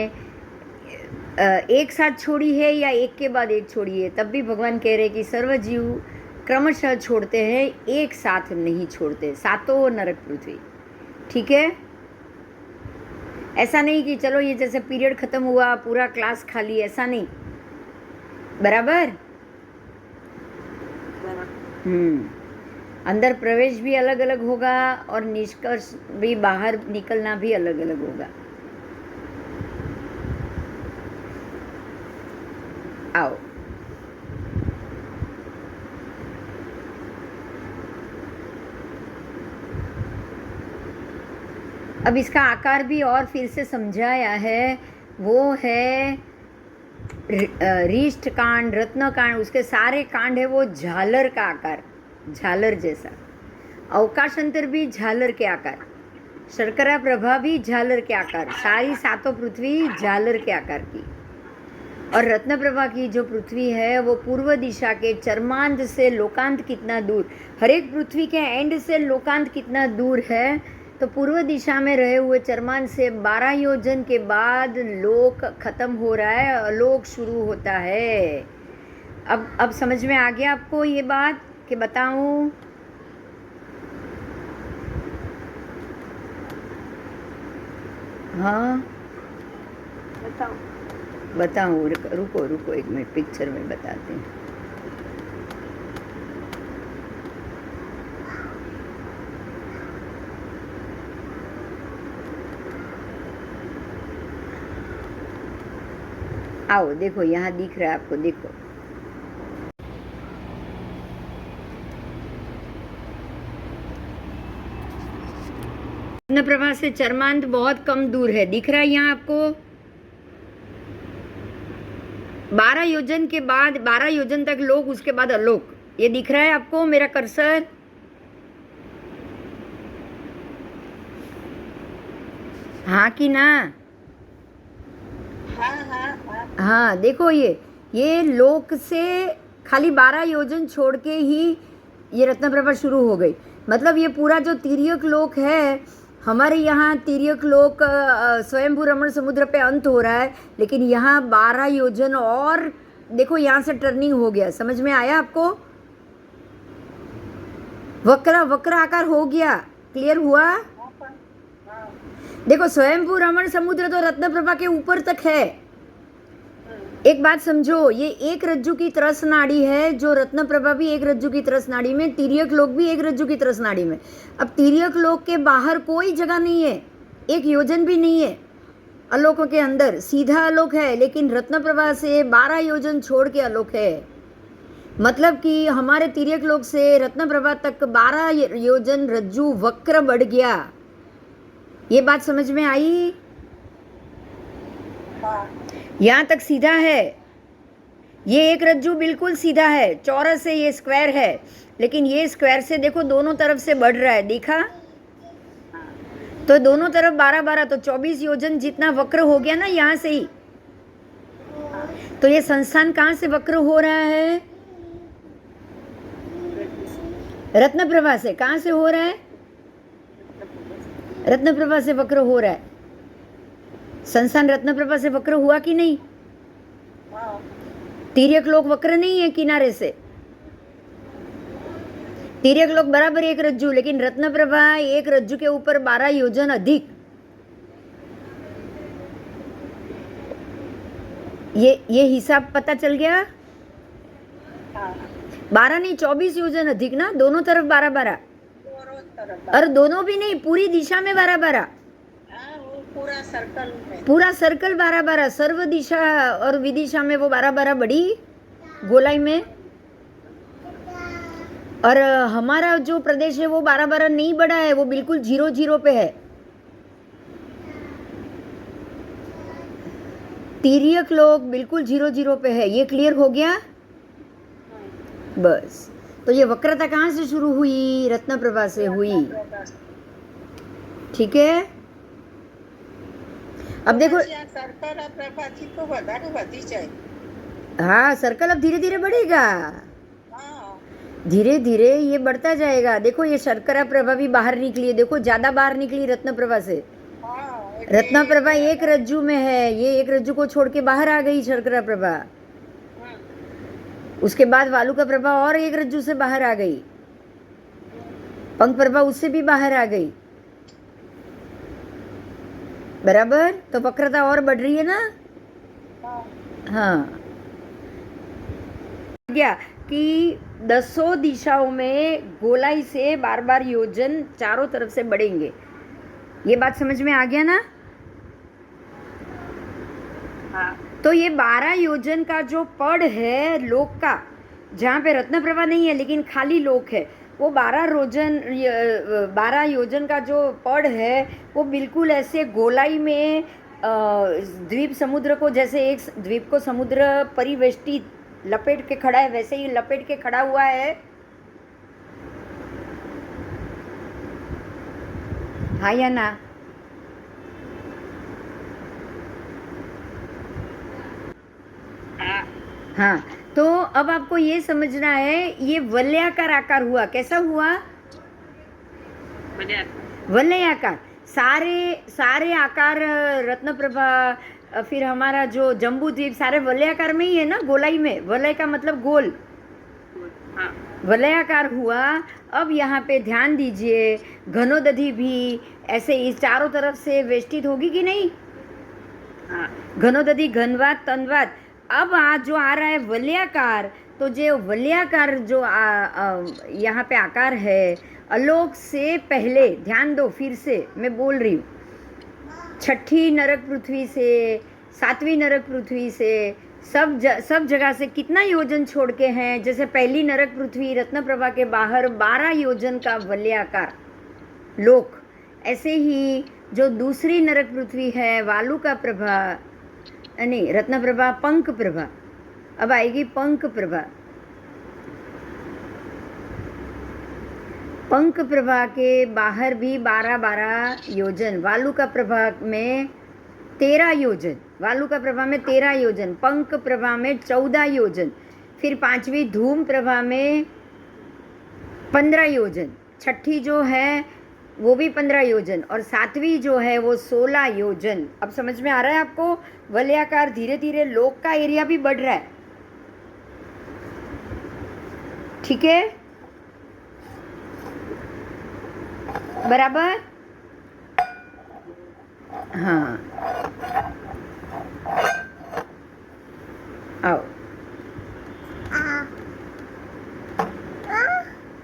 A: एक साथ छोड़ी है या एक के बाद एक छोड़ी है। तब भी भगवान कह रहे कि सर्वजीव क्रमशः छोड़ते हैं, एक साथ नहीं छोड़ते, सातों नरक पृथ्वी। ठीक है? ऐसा नहीं कि चलो ये जैसे पीरियड खत्म हुआ पूरा क्लास खाली, ऐसा नहीं, बराबर। अंदर प्रवेश भी अलग अलग होगा और निष्कर्ष भी, बाहर निकलना भी अलग अलग होगा। आओ, अब इसका आकार भी और फिर से समझाया है। वो है रिष्ट कांड, रत्न कांड, उसके सारे कांड है वो झालर का आकार, झालर जैसा। अवकाशांतर भी झालर के आकार, शर्करा प्रभा भी झालर के आकार, सारी सातों पृथ्वी झालर के आकार की। और रत्न प्रभा की जो पृथ्वी है वो पूर्व दिशा के चरमांत से लोकांत कितना दूर, हर एक पृथ्वी के एंड से लोकांत कितना दूर है, तो पूर्व दिशा में रहे हुए चरमांत से 12 योजन के बाद लोक खत्म हो रहा है, लोक शुरू होता है। अब समझ में आ गया आपको ये बात कि बताऊं? हाँ बताऊं, रुको एक मिनट, पिक्चर में बताते हैं। आओ देखो, यहाँ दिख रहा है आपको, देखो। रत्न प्रभा से चरमांत बहुत कम दूर है, दिख रहा है यहाँ आपको। 12 योजन के बाद, 12 योजन तक लोक, उसके बाद अलोक, ये दिख रहा है आपको मेरा कर्सर? हाँ कि ना? हाँ देखो, ये लोक से खाली 12 योजन छोड़ के ही ये रत्न प्रभा शुरू हो गई। मतलब ये पूरा जो तिर्यक लोक है, हमारे यहाँ तिर्यक लोक स्वयंभू रमण समुद्र पे अंत हो रहा है, लेकिन यहाँ 12 योजन और देखो यहाँ से टर्निंग हो गया। समझ में आया आपको? वक्र आकार हो गया, क्लियर हुआ? देखो स्वयंभू रमण समुद्र तो रत्न प्रभा के ऊपर तक है। एक बात समझो, ये एक रज्जु की तरस नाड़ी है, जो रत्न प्रभा भी एक रज्जु की तरस नाड़ी में, तिर्यक लोक भी एक रज्जु की तरस नाड़ी में। अब तिर्यक लोक के बाहर कोई जगह नहीं है, एक योजन भी नहीं है। अलोकों के अंदर सीधा अलोक है, लेकिन रत्न प्रभा से 12 योजन छोड़ के अलोक है। मतलब कि हमारे तिर्यक लोक से रत्न प्रभा तक 12 योजन रज्जु वक्र बढ़ गया। ये बात समझ में आई? यहाँ तक सीधा है, ये एक रज्जु बिल्कुल सीधा है, चौरस है, ये स्क्वायर है, लेकिन ये स्क्वायर से देखो दोनों तरफ से बढ़ रहा है, देखा? तो दोनों तरफ 12-12, तो 24 योजन जितना वक्र हो गया ना यहाँ से ही। तो ये संस्थान कहाँ से वक्र हो रहा है? रत्न प्रभा से। कहाँ से हो रहा है? रत्न प्रभा से वक्र हो रहा है। संस्थान रत्न प्रभा से वक्र हुआ कि नहीं? तिर्यक लोक वक्र नहीं है किनारे से। तिर्यक लोक बराबर एक रज्जु, लेकिन रत्न प्रभा एक रज्जु के ऊपर 12 योजन अधिक। ये हिसाब पता चल गया? 12 नहीं, 24 योजन अधिक ना, दोनों तरफ 12-12। और दोनों भी नहीं, पूरी दिशा में 12-12, पूरा सर्कल 12-12, सर्व दिशा और विदिशा में वो 12-12 बड़ी गोलाई में। और हमारा जो प्रदेश है वो 12-12 नहीं बढ़ा है, वो बिल्कुल 0-0 पे है। तिर्यक लोक बिल्कुल 0-0 पे है। ये क्लियर हो गया? बस। तो ये वक्रता कहाँ से शुरू हुई? रत्न प्रभा से हुई। ठीक है, अब देखो। हाँ, सर्कल अब धीरे धीरे बढ़ेगा, धीरे धीरे ये बढ़ता जाएगा। देखो ये शर्करा प्रभा भी बाहर निकली है, देखो ज्यादा बाहर निकली रत्न प्रभा से। रत्न प्रभा एक रज्जु में है, ये एक रज्जु को छोड़ के बाहर आ गई शर्करा प्रभा। उसके बाद वालुका प्रभा और एक रज्जु से बाहर आ गई, पंख प्रभा उससे भी बाहर आ गई। बराबर? तो वक्रता और बढ़ रही है ना? हाँ, गया कि 10 दिशाओं में गोलाई से बार बार योजन चारों तरफ से बढ़ेंगे। ये बात समझ में आ गया ना? हाँ। तो ये 12 योजन का जो पड़ है लोक का, जहाँ पे रत्न प्रभा नहीं है लेकिन खाली लोक है, वो 12 योजन का जो पड़ है वो बिल्कुल ऐसे गोलाई में द्वीप समुद्र को, जैसे एक द्वीप को समुद्र परिवेष्टित लपेट के खड़ा है, वैसे ही लपेट के खड़ा हुआ है। हाँ या ना? हाँ, तो अब आपको ये समझना है, ये वलयाकार आकार हुआ। कैसा हुआ? वलयाकार। सारे आकार रत्न प्रभा, फिर हमारा जो जम्बू द्वीप, सारे वलयाकार में ही है ना, गोलाई में। वलय का मतलब गोल। हाँ। वलयाकार हुआ। अब यहाँ पे ध्यान दीजिए, घनोदधि भी ऐसे इस चारों तरफ से वेष्टित होगी कि नहीं? हाँ। घनोदधि, घनवात, तनवात। अब आज जो आ रहा है वलयाकार, तो जो वलयाकार जो यहाँ पे आकार है, अलोक से पहले, ध्यान दो, फिर से मैं बोल रही हूँ, छठी नरक पृथ्वी से सातवीं नरक पृथ्वी से सब जगह से कितना योजन छोड़ के हैं। जैसे पहली नरक पृथ्वी रत्नप्रभा के बाहर 12 योजन का वलयाकार लोक, ऐसे ही जो दूसरी नरक पृथ्वी है वालुका प्रभा, नहीं रत्नप्रभा, पंख प्रभा, अब आएगी पंख प्रभा। पंख प्रभा के बाहर भी 12-12 योजन, वालुका प्रभा में 13 योजन, वालुका प्रभा में 13 योजन, पंख प्रभा में 14 योजन, फिर पांचवी धूम प्रभा में 15 योजन, छठी जो है वो भी 15 योजन, और सातवीं जो है वो 16 योजन। अब समझ में आ रहा है आपको? वलयाकार धीरे धीरे लोक का एरिया भी बढ़ रहा है, ठीक है, बराबर? हाँ, आओ,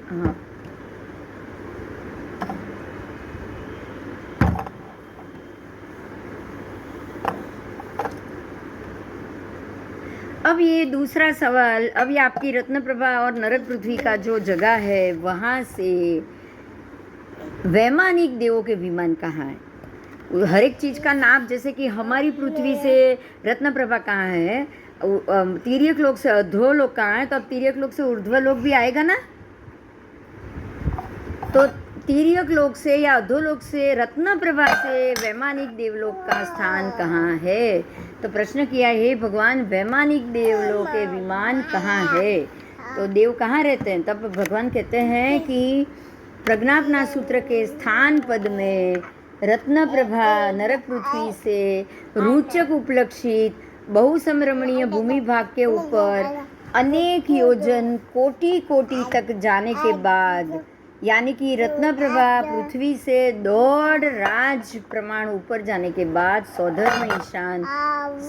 A: हाँ, अब ये दूसरा सवाल, अब ये आपकी रत्नप्रभा और नरक पृथ्वी का जो जगह है वहाँ से वैमानिक देवों के विमान कहाँ है? हर एक चीज़ का नाप, जैसे कि हमारी पृथ्वी से रत्नप्रभा कहाँ है, तिर्यक लोक से अधोलोक कहाँ है, तो अब तिर्यक लोक से ऊर्ध्वलोक भी आएगा ना। तो तिर्यक लोक से या अधोलोक से रत्नप्रभा से वैमानिक देवलोक का स्थान कहाँ है? तो प्रश्न किया है भगवान वैमानिक देवलोक के विमान कहाँ है? तो देव कहाँ रहते हैं? तब भगवान कहते हैं कि प्रज्ञापना सूत्र के स्थान पद में रत्नप्रभा नरक पृथ्वी से रुचक उपलक्षित बहुसमरमणीय भूमि भाग के ऊपर अनेक योजन कोटि कोटि तक जाने के बाद, यानी कि रत्नप्रभा पृथ्वी से 1.5 राज प्रमाण ऊपर जाने के बाद सौधर्म ईशान,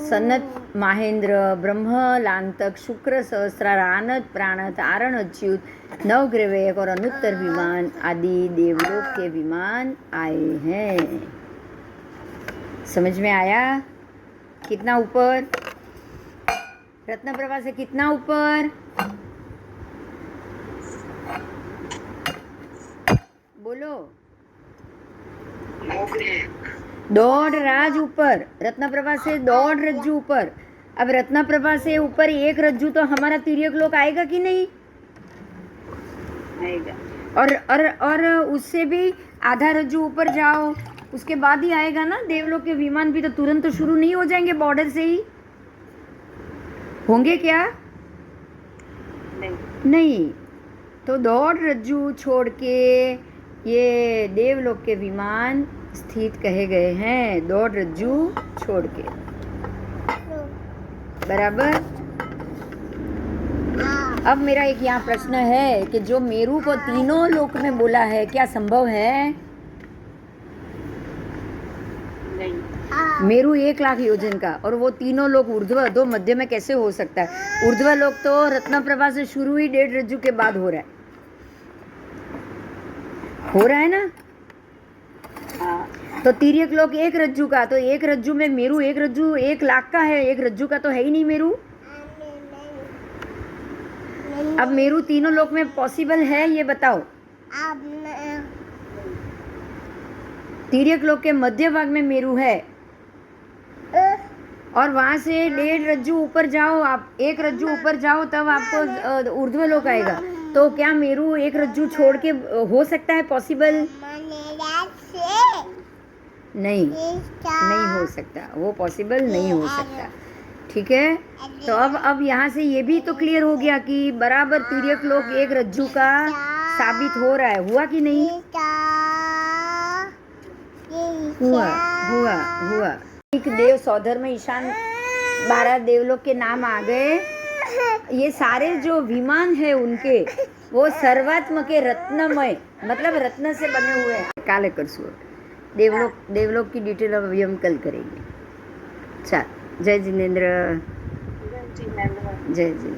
A: सनत माहेंद्र, ब्रह्म लांतक, शुक्र सहस्रार, आनत प्राणत, आरण अच्युत, नवग्रवेक और अनुत्तर विमान आदि देवलोक के विमान आए हैं। समझ में आया? कितना ऊपर? रत्नप्रभा से कितना ऊपर? बोलो। 1.5 राज ऊपर, रत्नप्रभा से 1.5 रज्जू ऊपर। अब रत्नप्रभा से ऊपर 1 रज्जू तो हमारा तिर्यक लोक आएगा कि नहीं? आएगा। और उससे भी आधा रज्जू ऊपर जाओ, उसके बाद ही आएगा ना देवलोक के विमान भी। तो तुरंत तो शुरू नहीं हो जाएंगे बॉर्डर से ही, होंगे क्या? नहीं। तो 1.5 रज्जू छोड़ के ये देवलोक के विमान स्थित कहे गए हैं, 1.5 रज्जू छोड़ के, बराबर। अब मेरा एक यहाँ प्रश्न है कि जो मेरू को तीनों लोक में बोला है, क्या संभव है? नहीं। मेरू 1 लाख योजन का, और वो तीनों लोक ऊर्ध्व अधो मध्य में कैसे हो सकता है? ऊर्ध्व लोक तो रत्नप्रभा से शुरू ही 1.5 रज्जू के बाद हो रहा है ना। तो तिर्यक लोक 1 रज्जू का, तो 1 रज्जू में मेरू 1 रज्जू 1 लाख का है, 1 रज्जू का तो है ही नहीं मेरू। अब मेरू तीनों लोक में पॉसिबल है, ये बताओ। तिर्यक लोक के मध्य भाग में मेरू है, और वहां से 1.5 रज्जू ऊपर जाओ आप, 1 रज्जू ऊपर जाओ तब आपको ऊर्ध्व लोक आएगा। तो क्या मेरू 1 रज्जू छोड़ के हो सकता है? पॉसिबल नहीं हो सकता, वो पॉसिबल नहीं हो सकता, ठीक है। तो अब यहाँ से ये भी तो क्लियर हो गया कि बराबर तिर्यक लोक 1 रज्जू का साबित हो रहा है। हुआ कि नहीं? हुआ। एक देव सौधर्म ईशान 12 देवलोक के नाम आ गए। ये सारे जो विमान है उनके, वो सर्वात्मक रत्नमय, मतलब रत्न से बने हुए हैं। काले करसू देवलोक की डिटेल अब हम कल करेंगे। चल, जय जिनेंद्र, जय जी।